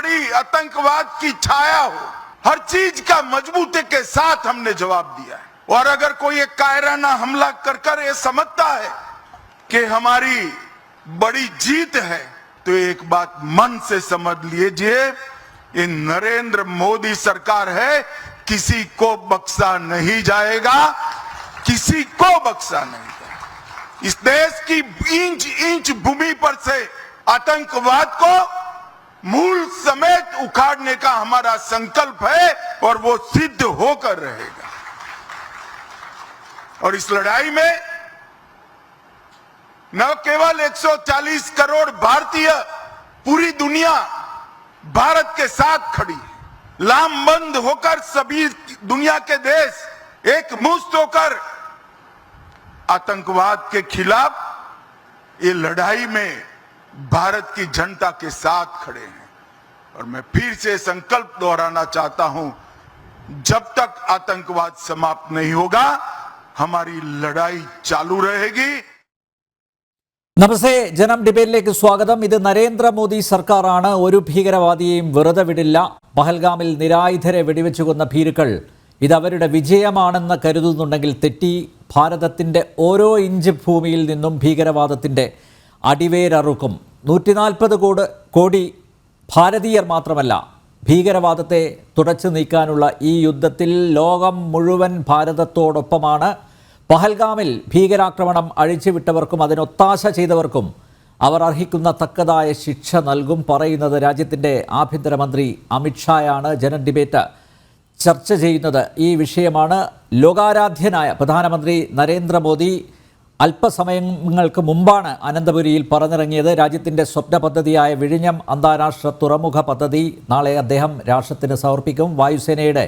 पड़ी आतंकवाद की छाया हो, हर चीज का मजबूती के साथ हमने जवाब दिया है। और अगर कोई एक कायराना हमला कर ये समझता है कि हमारी बड़ी जीत है, तो एक बात मन से समझ लीजिए, ये नरेंद्र मोदी सरकार है, किसी को बख्शा नहीं जाएगा, किसी को बख्शा नहीं जाएगा। इस देश की इंच इंच भूमि पर से आतंकवाद को मूल समेत उखाड़ने का हमारा संकल्प है और वो सिद्ध होकर रहेगा। और इस लड़ाई में न केवल 140 करोड़ भारतीय, पूरी दुनिया भारत के साथ खड़ी है। लामबंद होकर सभी दुनिया के देश एक मुश्त होकर आतंकवाद के खिलाफ ये लड़ाई में भारत की जनता के साथ खड़े हैं। और मैं फिर से संकल्प दोहराना चाहता हूं, जब तक आतंकवाद समाप्त नहीं होगा हमारी लड़ाई चालू रहेगी। നമസ്തേ, ജനം ഡിബേറ്റിലേക്ക് സ്വാഗതം. ഇത് നരേന്ദ്രമോദി സർക്കാരാണ്. ഒരു ഭീകരവാദിയെയും വെറുതെ വിടില്ല. പഹൽഗാമിൽ നിരായുധരെ വെടിവെച്ചു കൊന്ന ഭീരുക്കൾ ഇത് അവരുടെ വിജയമാണെന്ന് കരുതുന്നുണ്ടെങ്കിൽ തെറ്റി. ഭാരതത്തിൻ്റെ ഓരോ ഇഞ്ച് ഭൂമിയിൽ നിന്നും ഭീകരവാദത്തിൻ്റെ അടിവേരറുക്കും. 140 കോടി ഭാരതീയർ മാത്രമല്ല, ഭീകരവാദത്തെ തുടച്ചു നീക്കാനുള്ള ഈ യുദ്ധത്തിൽ ലോകം മുഴുവൻ ഭാരതത്തോടൊപ്പമാണ്. പഹൽഗാമിൽ ഭീകരാക്രമണം അഴിച്ചുവിട്ടവർക്കും അതിനൊത്താശ ചെയ്തവർക്കും അവർ അർഹിക്കുന്ന തക്കതായ ശിക്ഷ നൽകും. പറയുന്നത് രാജ്യത്തിൻ്റെ ആഭ്യന്തരമന്ത്രി അമിത്ഷായാണ്. ജനം ഡിബേറ്റ് ചർച്ച ചെയ്യുന്നത് ഈ വിഷയമാണ്. ലോകാരാധ്യനായ പ്രധാനമന്ത്രി നരേന്ദ്രമോദി അല്പസമയങ്ങൾക്ക് മുമ്പാണ് അനന്തപുരിയിൽ പറഞ്ഞിറങ്ങിയത്. രാജ്യത്തിൻ്റെ സ്വപ്ന പദ്ധതിയായ വിഴിഞ്ഞം അന്താരാഷ്ട്ര തുറമുഖ പദ്ധതി നാളെ അദ്ദേഹം രാഷ്ട്രത്തിന് സമർപ്പിക്കും. വായുസേനയുടെ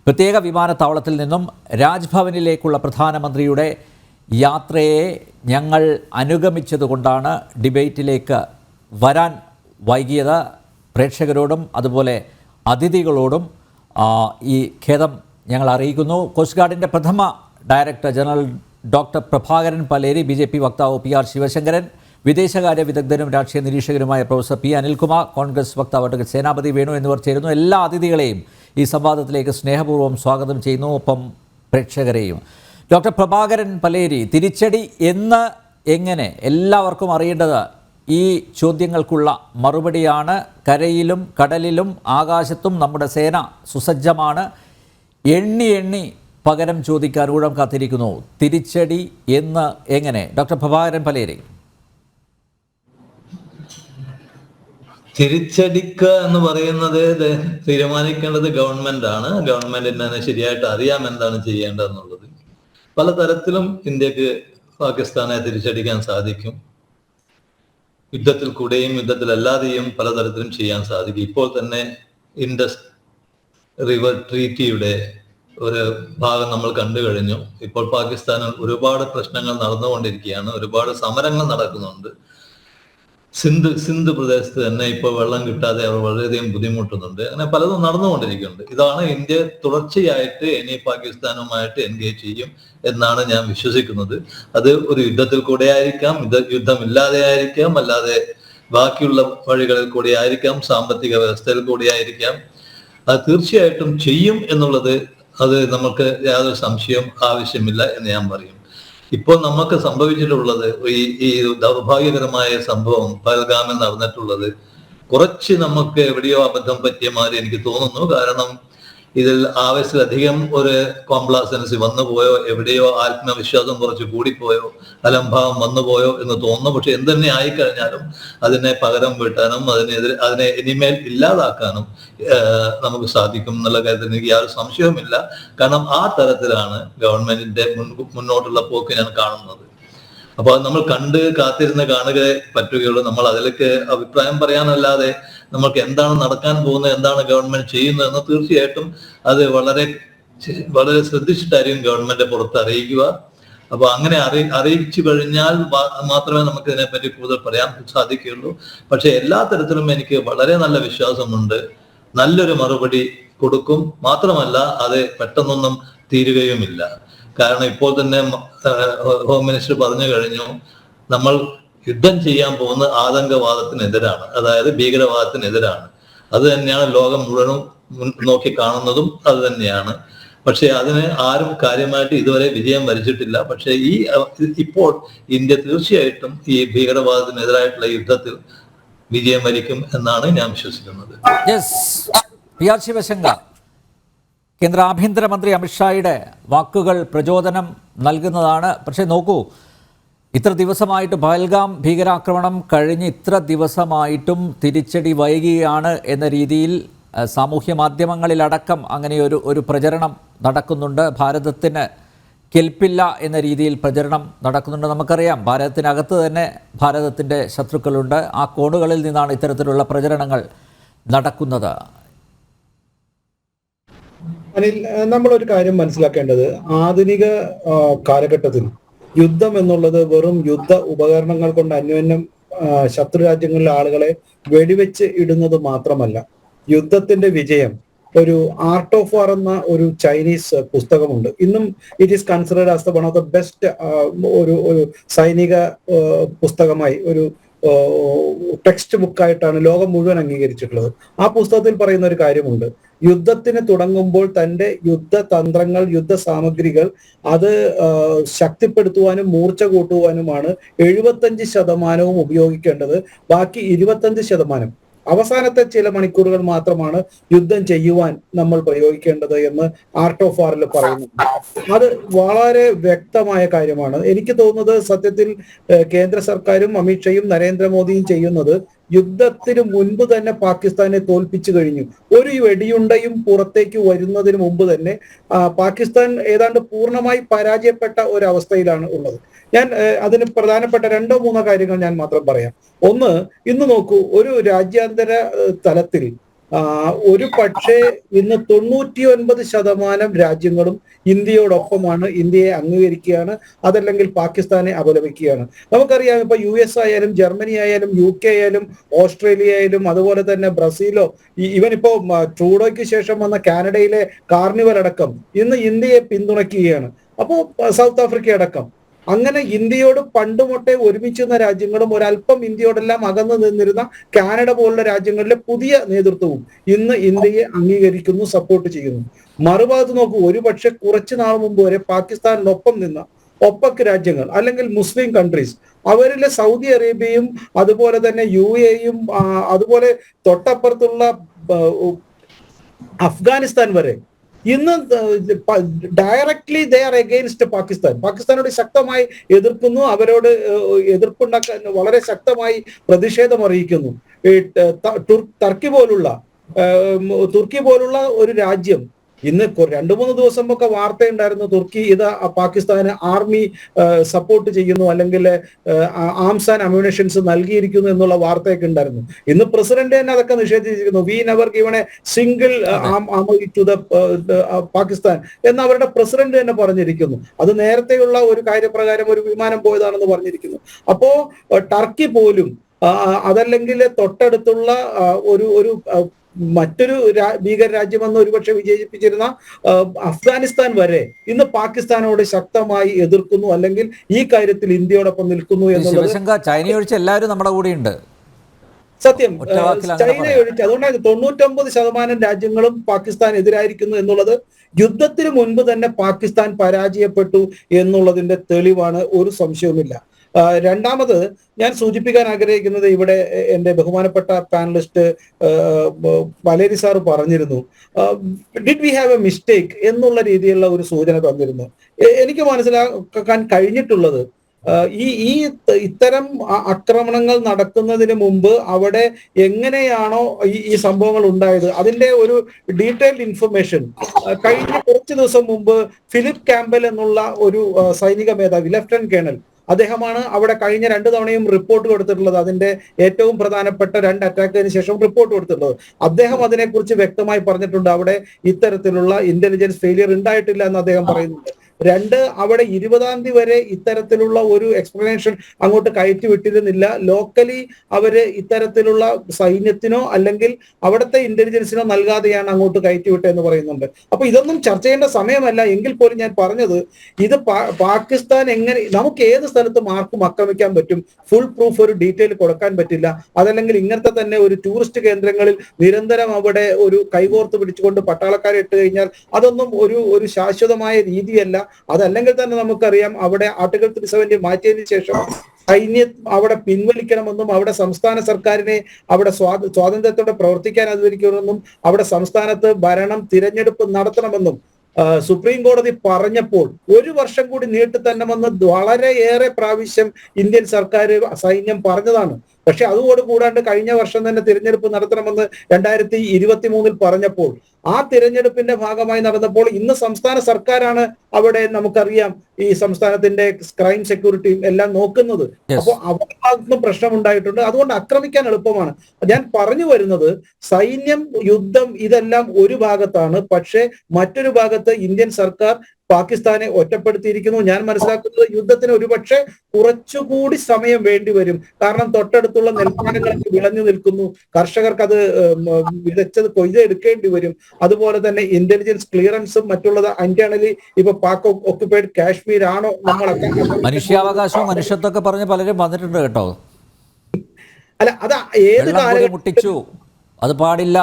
പ്രത്യേക വിമാനത്താവളത്തിൽ നിന്നും രാജ്ഭവനിലേക്കുള്ള പ്രധാനമന്ത്രിയുടെ യാത്രയെ ഞങ്ങൾ അനുഗമിച്ചതുകൊണ്ടാണ് ഡിബേറ്റിലേക്ക് വരാൻ വൈകിയത്. പ്രേക്ഷകരോടും അതുപോലെ അതിഥികളോടും ഈ ഖേദം ഞങ്ങൾ അറിയിക്കുന്നു. കോസ്റ്റ് ഗാർഡിൻ്റെ പ്രഥമ director general doctor Prabhakaran Paleri, BJP വക്താവ് PR ശിവശങ്കരൻ, വിദേശകാര്യ വിദഗ്ധനും രാഷ്ട്രീയ നിരീക്ഷകനുമായ പ്രൊഫസർ P അനിൽകുമാർ, കോൺഗ്രസ് വക്താവ് അഡ്വക്കേറ്റ് സേനാപതി വേണു എന്നിവർ ചേരുന്നു. എല്ലാ അതിഥികളെയും ഈ സംവാദത്തിലേക്ക് സ്നേഹപൂർവ്വം സ്വാഗതം ചെയ്യുന്നു, ഒപ്പം പ്രേക്ഷകരെയും. ഡോക്ടർ പ്രഭാകരൻ പലേരി, തിരിച്ചടി എന്ന് എങ്ങനെ? എല്ലാവർക്കും അറിയേണ്ടത് ഈ ചോദ്യങ്ങൾക്കുള്ള മറുപടിയാണ്. കരയിലും കടലിലും ആകാശത്തും നമ്മുടെ സേന സുസജ്ജമാണ്. എണ്ണി എണ്ണി പകരം ചോദിക്കാൻ ഊഴം കാത്തിരിക്കുന്നു. തിരിച്ചടി എന്ന് എങ്ങനെ? ഡോക്ടർ പ്രഭാകരൻ പലേരി. തിരിച്ചടിക്കുക എന്ന് പറയുന്നത് തീരുമാനിക്കേണ്ടത് ഗവൺമെന്റ് ആണ്. ഗവൺമെന്റിന് ശരിയായിട്ട് അറിയാം എന്താണ് ചെയ്യേണ്ടതെന്നുള്ളത്. പലതരത്തിലും ഇന്ത്യക്ക് പാകിസ്ഥാനെ തിരിച്ചടിക്കാൻ സാധിക്കും. യുദ്ധത്തിൽ കൂടെയും യുദ്ധത്തിലല്ലാതെയും പലതരത്തിലും ചെയ്യാൻ സാധിക്കും. ഇപ്പോൾ തന്നെ ഇൻഡസ് റിവർ ട്രീറ്റിയുടെ ഒരു ഭാഗം നമ്മൾ കണ്ടു കഴിഞ്ഞു. ഇപ്പോൾ പാകിസ്ഥാനിൽ ഒരുപാട് പ്രശ്നങ്ങൾ നടന്നുകൊണ്ടിരിക്കുകയാണ്, ഒരുപാട് സമരങ്ങൾ നടക്കുന്നുണ്ട്. സിന്ധ് പ്രദേശത്ത് തന്നെ ഇപ്പോൾ വെള്ളം കിട്ടാതെ അവർ വളരെയധികം ബുദ്ധിമുട്ടുന്നുണ്ട്. അങ്ങനെ പലതും നടന്നുകൊണ്ടിരിക്കുന്നുണ്ട്. ഇതാണ് ഇന്ത്യ തുടർച്ചയായിട്ട് ഇനി പാകിസ്ഥാനുമായിട്ട് എൻഗേജ് ചെയ്യും എന്നാണ് ഞാൻ വിശ്വസിക്കുന്നത്. അത് ഒരു യുദ്ധത്തിൽ കൂടെ ആയിരിക്കാം, യുദ്ധമില്ലാതെ ആയിരിക്കാം, അല്ലാതെ ബാക്കിയുള്ള വഴികളിൽ കൂടെ ആയിരിക്കാം, സാമ്പത്തിക വ്യവസ്ഥയിൽ കൂടെ ആയിരിക്കാം. അത് തീർച്ചയായിട്ടും ചെയ്യും എന്നുള്ളത് അത് നമുക്ക് യാതൊരു സംശയം ആവശ്യമില്ല എന്ന് ഞാൻ പറയും. ഇപ്പോൾ നമുക്ക് സംഭവിച്ചിട്ടുള്ളത് ഈ ദൗർഭാഗ്യകരമായ സംഭവം പഹൽഗാമിൽ നടന്നിട്ടുള്ളത് കുറച്ച് നമുക്ക് എവിടെയോ അബദ്ധം പറ്റിയ മാതിരി എനിക്ക് തോന്നുന്നു. കാരണം ഇതിൽ ആവശ്യത്തിലധികം ഒരു കോംപ്ലാസൻസി വന്നുപോയോ, എവിടെയോ ആത്മവിശ്വാസം കുറച്ച് കൂടിപ്പോയോ, അലംഭാവം വന്നുപോയോ എന്ന് തോന്നുന്നു. പക്ഷെ എന്ത് തന്നെ ആയിക്കഴിഞ്ഞാലും അതിനെ പകരം വീട്ടാനും അതിനെ ഇനിമേൽ ഇല്ലാതാക്കാനും നമുക്ക് സാധിക്കും എന്നുള്ള കാര്യത്തിൽ എനിക്ക് യാതൊരു സംശയവുമില്ല. കാരണം ആ തരത്തിലാണ് ഗവൺമെന്റിന്റെ മുന്നോട്ടുള്ള പോക്ക് ഞാൻ കാണുന്നത്. അപ്പൊ അത് നമ്മൾ കണ്ട് കാത്തിരുന്ന് കാണുക പറ്റുകയുള്ളൂ. നമ്മൾ അതിലേക്ക് അഭിപ്രായം പറയാനല്ലാതെ നമുക്ക് എന്താണ് നടക്കാൻ പോകുന്നത്, എന്താണ് ഗവൺമെന്റ് ചെയ്യുന്നതെന്ന് തീർച്ചയായിട്ടും അത് വളരെ വളരെ ശ്രദ്ധിച്ചിട്ടായിരിക്കും ഗവൺമെന്റ് പുറത്ത് അറിയിക്കുക. അപ്പൊ അങ്ങനെ അറിയിച്ചു കഴിഞ്ഞാൽ മാത്രമേ നമുക്ക് ഇതിനെപ്പറ്റി കൂടുതൽ പറയാൻ സാധിക്കുകയുള്ളൂ. പക്ഷെ എല്ലാ തരത്തിലും എനിക്ക് വളരെ നല്ല വിശ്വാസമുണ്ട്. നല്ലൊരു മറുപടി കൊടുക്കും. മാത്രമല്ല അത് പെട്ടെന്നൊന്നും തീരുകയുമില്ല. കാരണം ഇപ്പോൾ തന്നെ ഹോം മിനിസ്റ്റർ പറഞ്ഞു കഴിഞ്ഞു, നമ്മൾ യുദ്ധം ചെയ്യാൻ പോകുന്ന ആതങ്കവാദത്തിനെതിരാണ്, അതായത് ഭീകരവാദത്തിനെതിരാണ്. അത് തന്നെയാണ് ലോകം മുഴുവനും നോക്കി കാണുന്നതും അത് തന്നെയാണ്. പക്ഷെ അതിന് ആരും കാര്യമായിട്ട് ഇതുവരെ വിജയം വരിച്ചിട്ടില്ല. പക്ഷെ ഇപ്പോൾ ഇന്ത്യ തീർച്ചയായിട്ടും ഈ ഭീകരവാദത്തിനെതിരായിട്ടുള്ള യുദ്ധത്തിൽ വിജയം വരിക്കും എന്നാണ് ഞാൻ വിശ്വസിക്കുന്നത്. PR ശിവശങ്കർ, കേന്ദ്ര ആഭ്യന്തരമന്ത്രി അമിത്ഷായുടെ വാക്കുകൾ പ്രചോദനം നൽകുന്നതാണ്. പക്ഷേ നോക്കൂ, ഇത്ര ദിവസമായിട്ട് പഹൽഗാം ഭീകരാക്രമണം കഴിഞ്ഞ് ഇത്ര ദിവസമായിട്ടും തിരിച്ചടി വൈകിയാണ് എന്ന രീതിയിൽ സാമൂഹ്യ മാധ്യമങ്ങളിലടക്കം അങ്ങനെ ഒരു പ്രചരണം നടക്കുന്നുണ്ട്. ഭാരതത്തിന് കെൽപ്പില്ല എന്ന രീതിയിൽ പ്രചരണം നടക്കുന്നുണ്ട്. നമുക്കറിയാം ഭാരതത്തിനകത്ത് തന്നെ ഭാരതത്തിൻ്റെ ശത്രുക്കളുണ്ട്. ആ കോണുകളിൽ നിന്നാണ് ഇത്തരത്തിലുള്ള പ്രചരണങ്ങൾ നടക്കുന്നത്. അനിൽ, നമ്മളൊരു കാര്യം മനസ്സിലാക്കേണ്ടത്, ആധുനിക കാലഘട്ടത്തിൽ യുദ്ധം എന്നുള്ളത് വെറും യുദ്ധ ഉപകരണങ്ങൾ കൊണ്ട് അന്യോന്യം ശത്രു രാജ്യങ്ങളിലെ ആളുകളെ വെടിവെച്ച് ഇടുന്നത് മാത്രമല്ല. യുദ്ധത്തിന്റെ വിജയം ഒരു ആർട്ട് ഓഫ് വാർ എന്ന ഒരു ചൈനീസ് പുസ്തകമുണ്ട്. ഇന്നും it is considered as one of the best ഒരു സൈനിക പുസ്തകമായി, ഒരു ടെക്സ്റ്റ് ബുക്കായിട്ടാണ് ലോകം മുഴുവൻ അംഗീകരിച്ചിട്ടുള്ളത്. ആ പുസ്തകത്തിൽ പറയുന്ന ഒരു കാര്യമുണ്ട്, യുദ്ധത്തിന് തുടങ്ങുമ്പോൾ തന്റെ യുദ്ധതന്ത്രങ്ങൾ, യുദ്ധ സാമഗ്രികൾ അത് ശക്തിപ്പെടുത്തുവാനും മൂർച്ച കൂട്ടുവാനുമാണ് 75% ഉപയോഗിക്കേണ്ടത്. ബാക്കി 25% അവസാനത്തെ ചില മണിക്കൂറുകൾ മാത്രമാണ് യുദ്ധം ചെയ്യുവാൻ നമ്മൾ പ്രയോഗിക്കേണ്ടത് എന്ന് ആർട്ട് ഓഫ് വാറിൽ പറയുന്നു. അത് വളരെ വ്യക്തമായ കാര്യമാണ്. എനിക്ക് തോന്നുന്നത് സത്യത്തിൽ കേന്ദ്ര സർക്കാരും അമിത്ഷയും നരേന്ദ്രമോദിയും ചെയ്യുന്നത് യുദ്ധത്തിന് മുൻപ് തന്നെ പാകിസ്ഥാനെ തോൽപ്പിച്ചു കഴിഞ്ഞു. ഒരു വെടിയുണ്ടയും പുറത്തേക്ക് വരുന്നതിന് മുമ്പ് തന്നെ പാകിസ്ഥാൻ ഏതാണ്ട് പൂർണ്ണമായി പരാജയപ്പെട്ട ഒരവസ്ഥയിലാണ് ഉള്ളത്. ഞാൻ അതിന് പ്രധാനപ്പെട്ട 2-3 കാര്യങ്ങൾ ഞാൻ മാത്രം പറയാം. ഒന്ന്, ഇന്ന് നോക്കൂ, ഒരു രാജ്യാന്തര തലത്തിൽ ഒരു പക്ഷേ ഇന്ന് 99% രാജ്യങ്ങളും ഇന്ത്യയോടൊപ്പമാണ്, ഇന്ത്യയെ അംഗീകരിക്കുകയാണ്, അതല്ലെങ്കിൽ പാകിസ്ഥാനെ അപലപിക്കുകയാണ്. നമുക്കറിയാം, ഇപ്പൊ US ആയാലും ജർമ്മനി ആയാലും UK ആയാലും ഓസ്ട്രേലിയ ആയാലും അതുപോലെ തന്നെ ബ്രസീലോ, ഇവൻ ഇപ്പോ ട്രൂഡോയ്ക്ക് ശേഷം വന്ന കാനഡയിലെ കാർണിവൽ അടക്കം ഇന്ന് ഇന്ത്യയെ പിന്തുണയ്ക്കുകയാണ്. അപ്പോ സൗത്ത് ആഫ്രിക്ക അടക്കം. അങ്ങനെ ഇന്ത്യയോട് പണ്ടുമൊട്ടേ ഒരുമിച്ചിരുന്ന രാജ്യങ്ങളും ഒരല്പം ഇന്ത്യയോടെല്ലാം അകന്നു നിന്നിരുന്ന കാനഡ പോലുള്ള രാജ്യങ്ങളിലെ പുതിയ നേതൃത്വവും ഇന്ന് ഇന്ത്യയെ അംഗീകരിക്കുന്നു, സപ്പോർട്ട് ചെയ്യുന്നു. മറുഭാഗത്ത് നോക്കൂ, ഒരുപക്ഷെ കുറച്ചു നാൾ മുമ്പ് വരെ പാകിസ്ഥാനിനൊപ്പം നിന്ന ഒപ്പക് രാജ്യങ്ങൾ അല്ലെങ്കിൽ മുസ്ലിം കൺട്രീസ്, അവരിലെ സൗദി അറേബ്യയും അതുപോലെ തന്നെ UAEയും അതുപോലെ തൊട്ടപ്പുറത്തുള്ള അഫ്ഗാനിസ്ഥാൻ വരെ ഇന്ന് directly they are against Pakistan. പാകിസ്ഥാനോട് ശക്തമായി എതിർക്കുന്നു, അവരോട് എതിർപ്പുണ്ടാക്കാൻ വളരെ ശക്തമായി പ്രതിഷേധം അറിയിക്കുന്നു. തുർക്കി പോലുള്ള ഒരു രാജ്യം ഇന്ന് 2-3 ദിവസം ഒക്കെ വാർത്തയുണ്ടായിരുന്നു, തുർക്കി പാകിസ്ഥാന് ആർമി സപ്പോർട്ട് ചെയ്യുന്നു അല്ലെങ്കിൽ ആംസ് ആൻഡ് അമ്യൂണിഷൻസ് നൽകിയിരിക്കുന്നു എന്നുള്ള വാർത്തയൊക്കെ ഉണ്ടായിരുന്നു. ഇന്ന് പ്രസിഡന്റ് തന്നെ അതൊക്കെ നിഷേധിച്ചിരിക്കുന്നു. We never given a single to the Pakistan എന്ന് അവരുടെ പ്രസിഡന്റ് തന്നെ പറഞ്ഞിരിക്കുന്നു. അത് നേരത്തെയുള്ള ഒരു കാര്യപ്രകാരം ഒരു വിമാനം പോയതാണെന്ന് പറഞ്ഞിരിക്കുന്നു. അപ്പോ ടർക്കി പോലും അതല്ലെങ്കിൽ തൊട്ടടുത്തുള്ള ഒരു മറ്റൊരു ഭീകര രാജ്യമെന്ന് ഒരുപക്ഷെ വിജയിപ്പിച്ചിരുന്ന അഫ്ഗാനിസ്ഥാൻ വരെ ഇന്ന് പാകിസ്ഥാനോട് ശക്തമായി എതിർക്കുന്നു, അല്ലെങ്കിൽ ഈ കാര്യത്തിൽ ഇന്ത്യയോടൊപ്പം നിൽക്കുന്നു എന്നുള്ളത്. ചൈന ഒഴിച്ച് എല്ലാവരും നമ്മുടെ കൂടെയുണ്ട്. സത്യം, ചൈന ഒഴിച്ച്. അതുകൊണ്ടാണ് 99% രാജ്യങ്ങളും പാകിസ്ഥാൻ എതിരായിരിക്കുന്നു എന്നുള്ളത്. യുദ്ധത്തിന് മുൻപ് തന്നെ പാകിസ്ഥാൻ പരാജയപ്പെട്ടു എന്നുള്ളതിന്റെ തെളിവാണ്, ഒരു സംശയവുമില്ല. രണ്ടാമത് ഞാൻ സൂചിപ്പിക്കാൻ ആഗ്രഹിക്കുന്നത്, ഇവിടെ എൻ്റെ ബഹുമാനപ്പെട്ട പാനലിസ്റ്റ് വലേരി സാർ പറഞ്ഞിരുന്നു, did we have A mistake എന്നുള്ള രീതിയിലുള്ള ഒരു സൂചന തന്നിരുന്നു. എനിക്ക് മനസ്സിലാക്കാൻ കഴിഞ്ഞിട്ടുള്ളത്, ഇത്തരം ആക്രമണങ്ങൾ നടക്കുന്നതിന് മുമ്പ് അവിടെ എങ്ങനെയാണോ ഈ സംഭവങ്ങൾ ഉണ്ടായത് അതിന്റെ ഒരു ഡീറ്റെയിൽഡ് ഇൻഫർമേഷൻ കഴിഞ്ഞ കുറച്ച് ദിവസം മുമ്പ് ഫിലിപ്പ് ക്യാമ്പൽ എന്നുള്ള ഒരു സൈനിക മേധാവി, ലഫ്റ്റനന്റ് കേണൽ, അദ്ദേഹമാണ് അവിടെ കഴിഞ്ഞ 2 തവണയും റിപ്പോർട്ട് കൊടുത്തിട്ടുള്ളത്. അതിന്റെ ഏറ്റവും പ്രധാനപ്പെട്ട 2 അറ്റാക്കിന് ശേഷം റിപ്പോർട്ട് കൊടുത്തിട്ടുള്ളത്. അദ്ദേഹം അതിനെക്കുറിച്ച് വ്യക്തമായി പറഞ്ഞിട്ടുണ്ട്, അവിടെ ഇത്തരത്തിലുള്ള ഇന്റലിജൻസ് ഫെയിലിയർ ഉണ്ടായിട്ടില്ല എന്ന് അദ്ദേഹം പറയുന്നുണ്ട്. രണ്ട്, അവിടെ 20-ാം തീയതി വരെ ഇത്തരത്തിലുള്ള ഒരു എക്സ്പ്ലനേഷൻ അങ്ങോട്ട് കയറ്റി വിട്ടിരുന്നില്ല. ലോക്കലി അവര് ഇത്തരത്തിലുള്ള സൈന്യത്തിനോ അല്ലെങ്കിൽ അവിടുത്തെ ഇന്റലിജൻസിനോ നൽകാതെയാണ് അങ്ങോട്ട് കയറ്റി വിട്ടതെന്ന് പറയുന്നുണ്ട്. അപ്പൊ ഇതൊന്നും ചർച്ച ചെയ്യേണ്ട സമയമല്ല. എങ്കിൽ പോലും ഞാൻ പറഞ്ഞത്, ഇത് പാകിസ്ഥാൻ എങ്ങനെ, നമുക്ക് ഏത് സ്ഥലത്തും ആർക്കും ആക്രമിക്കാൻ പറ്റും, ഫുൾ പ്രൂഫ് ഒരു ഡീറ്റെയിൽ കൊടുക്കാൻ പറ്റില്ല. അതല്ലെങ്കിൽ ഇങ്ങനത്തെ തന്നെ ഒരു ടൂറിസ്റ്റ് കേന്ദ്രങ്ങളിൽ നിരന്തരം അവിടെ ഒരു കൈകോർത്ത് പിടിച്ചുകൊണ്ട് പട്ടാളക്കാരെ ഇട്ട് കഴിഞ്ഞാൽ അതൊന്നും ഒരു ശാശ്വതമായ രീതിയല്ല. അതല്ലെങ്കിൽ തന്നെ നമുക്കറിയാം, അവിടെ ആർട്ടിക്കിൾ 370 മാറ്റിയതിനു ശേഷം സൈന്യം അവിടെ പിൻവലിക്കണമെന്നും അവിടെ സംസ്ഥാന സർക്കാരിനെ അവിടെ സ്വാതന്ത്ര്യത്തോടെ പ്രവർത്തിക്കാൻ അനുവദിക്കണമെന്നും അവിടെ സംസ്ഥാനത്ത് ഭരണം തിരഞ്ഞെടുപ്പ് നടത്തണമെന്നും സുപ്രീം കോടതി പറഞ്ഞപ്പോൾ 1 വർഷം കൂടി നീട്ടി തന്നെമെന്ന് വളരെയേറെ പ്രാവശ്യം ഇന്ത്യൻ സർക്കാർ, സൈന്യം പറഞ്ഞതാണ്. പക്ഷെ അതുകൂടെ കൂടാണ്ട് കഴിഞ്ഞ വർഷം തന്നെ തിരഞ്ഞെടുപ്പ് നടത്തണമെന്ന് 2023 പറഞ്ഞപ്പോൾ ആ തിരഞ്ഞെടുപ്പിന്റെ ഭാഗമായി നടന്നപ്പോൾ ഇന്ന് സംസ്ഥാന സർക്കാരാണ് അവിടെ, നമുക്കറിയാം, ഈ സംസ്ഥാനത്തിന്റെ ക്രൈം സെക്യൂരിറ്റിയും എല്ലാം നോക്കുന്നത്. അപ്പോൾ അവിടെ ഭാഗത്തുനിന്ന് പ്രശ്നം ഉണ്ടായിട്ടുണ്ട്. അതുകൊണ്ട് ആക്രമിക്കാൻ എളുപ്പമാണ്. ഞാൻ പറഞ്ഞു വരുന്നത്, സൈന്യം, യുദ്ധം ഇതെല്ലാം ഒരു ഭാഗത്താണ്. പക്ഷേ മറ്റൊരു ഭാഗത്ത് ഇന്ത്യൻ സർക്കാർ പാകിസ്ഥാനെ ഒറ്റപ്പെടുത്തിയിരിക്കുന്നു. ഞാൻ മനസ്സിലാക്കുന്നത് യുദ്ധത്തിന് ഒരുപക്ഷെ കുറച്ചുകൂടി സമയം വേണ്ടി വരും. കാരണം തൊട്ടടുത്തുള്ള നെൽപ്പാടങ്ങളൊക്കെ വിളഞ്ഞു നിൽക്കുന്നു, കർഷകർക്ക് അത് വിതച്ചത് കൊയ്തെടുക്കേണ്ടി വരും. അതുപോലെ തന്നെ ഇന്റലിജൻസ് ക്ലിയറൻസും മറ്റുള്ളത് ഇന്റേണലി ഇപ്പൊ പാക് ഒക്കുപൈഡ് കാശ്മീർ ആണോ നമ്മളൊക്കെ, മനുഷ്യാവകാശവും മനുഷ്യത്വമൊക്കെ പറഞ്ഞ് പലരും വന്നിട്ടുണ്ട് കേട്ടോ. അല്ല, അത് ഏത് കാലം മുട്ടിച്ചു, അത് പാടില്ല.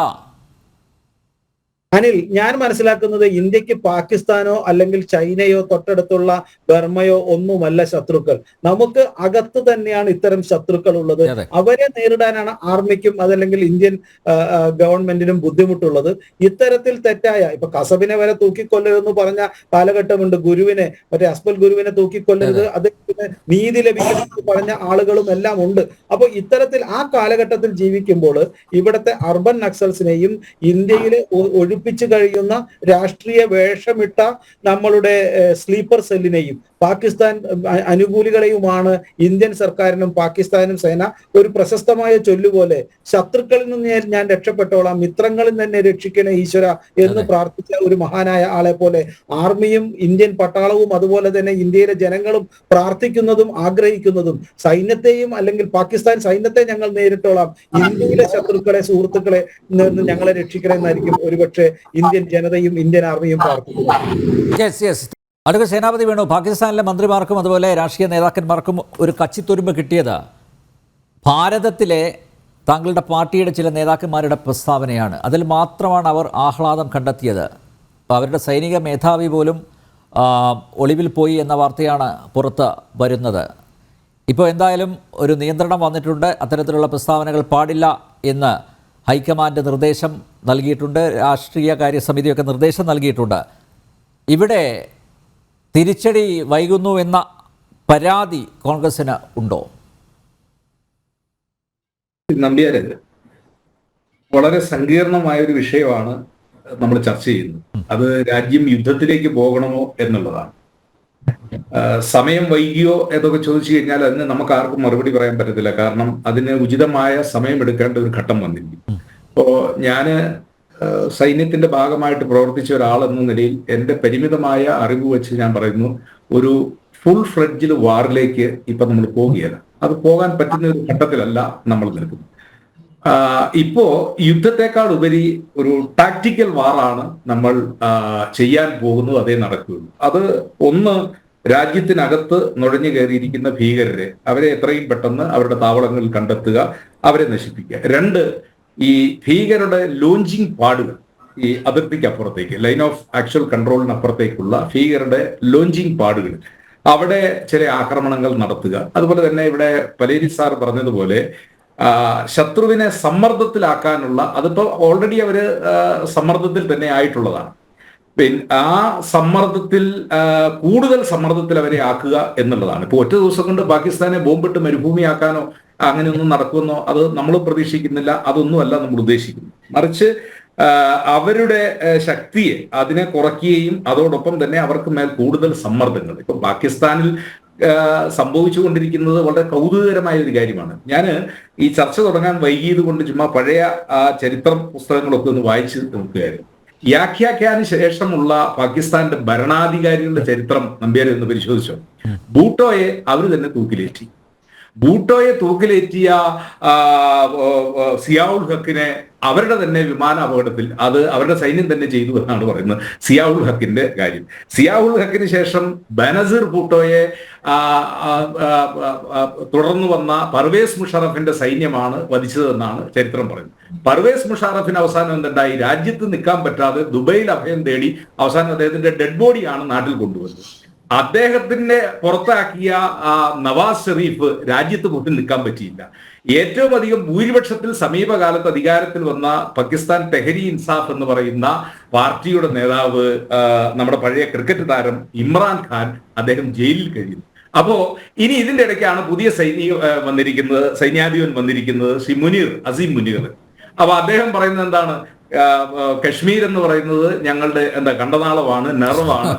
അനിൽ, ഞാൻ മനസ്സിലാക്കുന്നത് ഇന്ത്യക്ക് പാകിസ്ഥാനോ അല്ലെങ്കിൽ ചൈനയോ തൊട്ടടുത്തുള്ള ബർമയോ ഒന്നുമല്ല ശത്രുക്കൾ. നമുക്ക് അകത്ത് തന്നെയാണ് ഇത്തരം ശത്രുക്കൾ ഉള്ളത്. അവരെ നേരിടാനാണ് ആർമിക്കും അതല്ലെങ്കിൽ ഇന്ത്യൻ ഗവൺമെന്റിനും ബുദ്ധിമുട്ടുള്ളത്. ഇത്തരത്തിൽ തെറ്റായ, ഇപ്പൊ കസബിനെ വരെ തൂക്കിക്കൊല്ലരുതെന്ന് പറഞ്ഞ കാലഘട്ടമുണ്ട്. ഗുരുവിനെ, മറ്റേ അസ്ബൽ ഗുരുവിനെ തൂക്കിക്കൊല്ലരുത്, അദ്ദേഹത്തിന് നീതി ലഭിക്കണമെന്ന് പറഞ്ഞ ആളുകളും എല്ലാം ഉണ്ട്. അപ്പൊ ഇത്തരത്തിൽ ആ കാലഘട്ടത്തിൽ ജീവിക്കുമ്പോൾ ഇവിടുത്തെ അർബൻ നക്സൽസിനെയും ഇന്ത്യയിലെ ഒഴിപ്പിച്ചു കഴിയുന്ന രാഷ്ട്രീയ വേഷമിട്ട നമ്മളുടെ സ്ലീപ്പർ സെല്ലിനെയും പാകിസ്ഥാൻ അനുകൂലികളെയുമാണ് ഇന്ത്യൻ സർക്കാരിനും പാകിസ്ഥാനും സേന ഒരു പ്രശസ്തമായ ചൊല്ലുപോലെ ശത്രുക്കളിൽ നിന്ന് ഞാൻ രക്ഷപ്പെട്ടോളാം, മിത്രങ്ങളിൽ തന്നെ രക്ഷിക്കണേ ഈശ്വര എന്ന് പ്രാർത്ഥിച്ച ഒരു മഹാനായ ആളെ പോലെ ആർമിയും ഇന്ത്യൻ പട്ടാളവും അതുപോലെ തന്നെ ഇന്ത്യയിലെ ജനങ്ങളും പ്രാർത്ഥിക്കുന്നതും ആഗ്രഹിക്കുന്നതും സൈന്യത്തെയും അല്ലെങ്കിൽ പാകിസ്ഥാൻ സൈന്യത്തെ ഞങ്ങൾ നേരിട്ടോളാം, ഇന്ത്യയിലെ ശത്രുക്കളെ, സുഹൃത്തുക്കളെ നിന്ന് ഞങ്ങളെ രക്ഷിക്കണമെന്നായിരിക്കും ഒരുപക്ഷെ ഇന്ത്യൻ ജനതയും ഇന്ത്യൻ ആർമിയും പ്രാർത്ഥിക്കുന്നത്. അടുത്ത സേനാപതി വേണു, പാകിസ്ഥാനിലെ മന്ത്രിമാർക്കും അതുപോലെ രാഷ്ട്രീയ നേതാക്കന്മാർക്കും ഒരു കച്ചിത്തുരുമ്പ് കിട്ടിയത് ഭാരതത്തിലെ താങ്കളുടെ പാർട്ടിയുടെ ചില നേതാക്കന്മാരുടെ പ്രസ്താവനയാണ്. അതിൽ മാത്രമാണ് അവർ ആഹ്ലാദം കണ്ടെത്തിയത്. അവരുടെ സൈനിക മേധാവി പോലും ഒളിവിൽ പോയി എന്ന വാർത്തയാണ് പുറത്ത് വരുന്നത്. ഇപ്പോൾ എന്തായാലും ഒരു നിയന്ത്രണം വന്നിട്ടുണ്ട്. അത്തരത്തിലുള്ള പ്രസ്താവനകൾ പാടില്ല എന്ന് ഹൈക്കമാൻഡ് നിർദ്ദേശം നൽകിയിട്ടുണ്ട്. രാഷ്ട്രീയ കാര്യ സമിതിയൊക്കെ നിർദ്ദേശം നൽകിയിട്ടുണ്ട്. ഇവിടെ തിരിച്ചടി വൈകുന്നു എന്ന പരാതി കോൺഗ്രസിന് ഉണ്ടോ? നമ്പ്യാര്, വളരെ സങ്കീർണമായ ഒരു വിഷയമാണ് നമ്മൾ ചർച്ച ചെയ്യുന്നത്. അത് രാജ്യം യുദ്ധത്തിലേക്ക് പോകണമോ എന്നുള്ളതാണ്. സമയം വൈകിയോ എന്നൊക്കെ ചോദിച്ചു കഴിഞ്ഞാൽ അതിന് നമുക്ക് ആർക്കും മറുപടി പറയാൻ പറ്റത്തില്ല. കാരണം അതിന് ഉചിതമായ സമയം എടുക്കേണ്ട ഒരു ഘട്ടം വന്നിരിക്കും. ഇപ്പോ ഞാന് സൈന്യത്തിന്റെ ഭാഗമായിട്ട് പ്രവർത്തിച്ച ഒരാളെന്ന നിലയിൽ എൻ്റെ പരിമിതമായ അറിവ് വെച്ച് ഞാൻ പറയുന്നു, ഒരു ഫുൾ ഫ്ലെഡ്ജിൽ വാറിലേക്ക് ഇപ്പൊ നമ്മൾ പോകുകയല്ല. അത് പോകാൻ പറ്റുന്ന ഒരു ഘട്ടത്തിലല്ല നമ്മൾ നിൽക്കുന്നത്. ഇപ്പോ യുദ്ധത്തെക്കാൾ ഉപരി ഒരു ടാക്ടിക്കൽ വാറാണ് നമ്മൾ ചെയ്യാൻ പോകുന്നത്. അതേ നടക്കുകയുള്ളൂ. അത് ഒന്ന്, രാജ്യത്തിനകത്ത് നുഴഞ്ഞു കയറിയിരിക്കുന്ന ഭീകരരെ, അവരെ എത്രയും പെട്ടെന്ന് അവരുടെ താവളങ്ങളിൽ കണ്ടെത്തുക, അവരെ നശിപ്പിക്കുക. രണ്ട്, ഈ ഭീകരരുടെ ലോഞ്ചിങ് പാടുകൾ, ഈ അതിർത്തിക്കപ്പുറത്തേക്ക്, ലൈൻ ഓഫ് ആക്ച്വൽ കൺട്രോളിനപ്പുറത്തേക്കുള്ള ഭീകരരുടെ ലോഞ്ചിങ് പാടുകൾ, അവിടെ ചില ആക്രമണങ്ങൾ നടത്തുക. അതുപോലെ തന്നെ ഇവിടെ പലേരി സാർ പറഞ്ഞതുപോലെ ശത്രുവിനെ സമ്മർദ്ദത്തിലാക്കാനുള്ള, അതിപ്പോ ഓൾറെഡി അവര് സമ്മർദ്ദത്തിൽ തന്നെ ആയിട്ടുള്ളതാണ്. പിന്നെ ആ സമ്മർദ്ദത്തിൽ കൂടുതൽ സമ്മർദ്ദത്തിൽ അവരെ ആക്കുക എന്നുള്ളതാണ്. ഇപ്പൊ ഒറ്റ ദിവസം കൊണ്ട് പാകിസ്ഥാനെ ബോംബിട്ട് മരുഭൂമിയാക്കാനോ അങ്ങനെയൊന്നും നടക്കുമെന്നോ അത് നമ്മൾ പ്രതീക്ഷിക്കുന്നില്ല. അതൊന്നുമല്ല നമ്മൾ ഉദ്ദേശിക്കുന്നത്. മറിച്ച് അവരുടെ ശക്തിയെ, അതിനെ കുറയ്ക്കുകയും അതോടൊപ്പം തന്നെ അവർക്ക് മേൽ കൂടുതൽ സമ്മർദ്ദങ്ങൾ. ഇപ്പൊ പാകിസ്ഥാനിൽ സംഭവിച്ചുകൊണ്ടിരിക്കുന്നത് വളരെ കൗതുകകരമായ ഒരു കാര്യമാണ്. ഞാൻ ഈ ചർച്ച തുടങ്ങാൻ വൈകിയത് കൊണ്ട് ചുമ്മാ പഴയ ആ ചരിത്ര പുസ്തകങ്ങളൊക്കെ ഒന്ന് വായിച്ച് നോക്കുകയായിരുന്നു. യാഖ്യാഖ്യാന് ശേഷമുള്ള പാകിസ്ഥാന്റെ ഭരണാധികാരികളുടെ ചരിത്രം നമ്പ്യാരെ ഒന്ന് പരിശോധിച്ചോ. ഭൂട്ടോയെ അവർ തന്നെ തൂക്കിലേറ്റി. ഭൂട്ടോയെ തൂക്കിലേറ്റിയ സിയാഉൽ ഹക്കിനെ അവരുടെ തന്നെ വിമാന അപകടത്തിൽ അത് അവരുടെ സൈന്യം തന്നെ ചെയ്തു എന്നാണ് പറയുന്നത് സിയാഉൽ ഹക്കിന്റെ കാര്യം. സിയാഉൽ ഹക്കിന് ശേഷം ബനസീർ ഭൂട്ടോയെ തുടർന്നു വന്ന പർവേസ് മുഷറഫിന്റെ സൈന്യമാണ് വധിച്ചതെന്നാണ് ചരിത്രം പറയുന്നത്. പർവേസ് മുഷറഫിന് അവസാനം എന്തുണ്ടായി? രാജ്യത്ത് നിൽക്കാൻ പറ്റാതെ ദുബൈയിൽ അഭയം തേടി അവസാനം അദ്ദേഹത്തിന്റെ ഡെഡ് ബോഡിയാണ് നാട്ടിൽ കൊണ്ടുവന്നത്. അദ്ദേഹത്തിന്റെ പുറത്താക്കിയ നവാസ് ഷെറീഫ് രാജ്യത്ത് പോലും നിൽക്കാൻ പറ്റിയില്ല. ഏറ്റവും അധികം ഭൂരിപക്ഷത്തിൽ സമീപകാലത്ത് അധികാരത്തിൽ വന്ന പാകിസ്ഥാൻ തെഹരി ഇൻസാഫ് എന്ന് പറയുന്ന പാർട്ടിയുടെ നേതാവ് നമ്മുടെ പഴയ ക്രിക്കറ്റ് താരം ഇമ്രാൻ ഖാൻ, അദ്ദേഹം ജയിലിൽ കഴിയുന്നു. അപ്പോ ഇനി ഇതിന്റെ ഇടയ്ക്കാണ് പുതിയ സൈന്യാധിപൻ വന്നിരിക്കുന്നത്, ശ്രീ മുനീർ, അസീം മുനീർ. അപ്പൊ അദ്ദേഹം പറയുന്നത് എന്താണ്? കശ്മീർ എന്ന് പറയുന്നത് ഞങ്ങളുടെ കണ്ടനാളമാണ്, നെറവാണ്,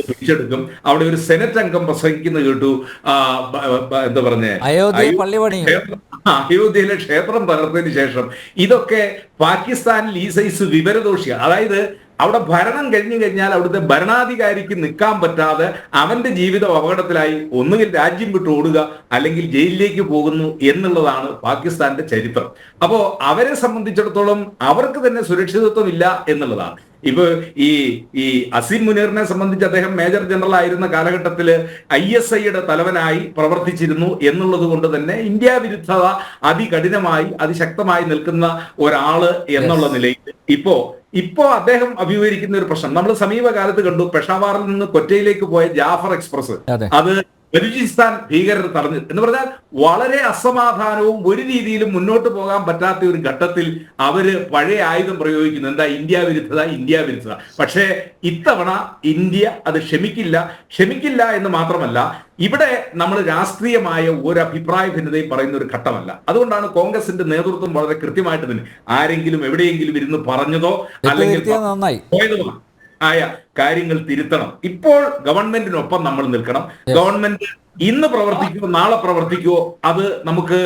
പിടിച്ചെടുക്കും. അവിടെ ഒരു സെനറ്റ് അംഗം പ്രസംഗിക്കുന്നത് കേട്ടു, എന്താ പറഞ്ഞേ, അയോധ്യയിലെ ക്ഷേത്രം തകർത്തതിന് ശേഷം. ഇതൊക്കെ പാകിസ്ഥാനിൽ ഈ സൈസ് വിവരദോഷിയാണ്. അതായത് അവിടെ ഭരണം കഴിഞ്ഞു കഴിഞ്ഞാൽ അവിടുത്തെ ഭരണാധികാരിക്ക് നിൽക്കാൻ പറ്റാതെ അവന്റെ ജീവിതം അപകടത്തിലായി ഒന്നുകിൽ രാജ്യം വിട്ട് ഓടുക അല്ലെങ്കിൽ ജയിലിലേക്ക് പോകുന്നു എന്നുള്ളതാണ് പാകിസ്ഥാന്റെ ചരിത്രം. അപ്പോ അവരെ സംബന്ധിച്ചിടത്തോളം അവർക്ക് തന്നെ സുരക്ഷിതത്വം ഇല്ല എന്നുള്ളതാണ്. ഇപ്പൊ ഈ അസീം മുനീറിനെ സംബന്ധിച്ച് അദ്ദേഹം മേജർ ജനറൽ ആയിരുന്ന കാലഘട്ടത്തിൽ ISIയുടെ തലവനായി പ്രവർത്തിച്ചിരുന്നു എന്നുള്ളത് കൊണ്ട് തന്നെ ഇന്ത്യ വിരുദ്ധത അതികഠിനമായി അതിശക്തമായി നിൽക്കുന്ന ഒരാള് എന്നുള്ള നിലയിൽ ഇപ്പോ അദ്ദേഹം അഭിമുഖീകരിക്കുന്ന ഒരു പ്രശ്നം നമ്മൾ സമീപകാലത്ത് കണ്ടു. പെഷാവാറിൽ നിന്ന് കൊറ്റയിലേക്ക് പോയ ജാഫർ എക്സ്പ്രസ് അത് ബലൂചിസ്ഥാൻ ഭീകരർ തടഞ്ഞു എന്ന് പറഞ്ഞാൽ വളരെ അസമാധാനവും ഒരു രീതിയിലും മുന്നോട്ട് പോകാൻ പറ്റാത്ത ഒരു ഘട്ടത്തിൽ അവര് പഴയ ആയുധം പ്രയോഗിക്കുന്നു. എന്താ? ഇന്ത്യ വിരുദ്ധത. പക്ഷേ ഇത്തവണ ഇന്ത്യ അത് ക്ഷമിക്കില്ല എന്ന് മാത്രമല്ല, ഇവിടെ നമ്മൾ രാഷ്ട്രീയമായ ഒരു അഭിപ്രായ ഭിന്നതയും പറയുന്ന ഒരു ഘട്ടമല്ല. അതുകൊണ്ടാണ് കോൺഗ്രസിന്റെ നേതൃത്വം വളരെ കൃത്യമായിട്ട് തന്നെ ആരെങ്കിലും എവിടെയെങ്കിലും ഇരുന്ന് പറഞ്ഞതോ അല്ലെങ്കിൽ പോയതോ ആയ കാര്യങ്ങൾ തിരുത്തണം. ഇപ്പോൾ ഗവൺമെന്റിനൊപ്പം നമ്മൾ നിൽക്കണം. ഗവൺമെന്റ് ഇന്ന് പ്രവർത്തിക്കുമോ നാളെ പ്രവർത്തിക്കുമോ അത് നമുക്ക്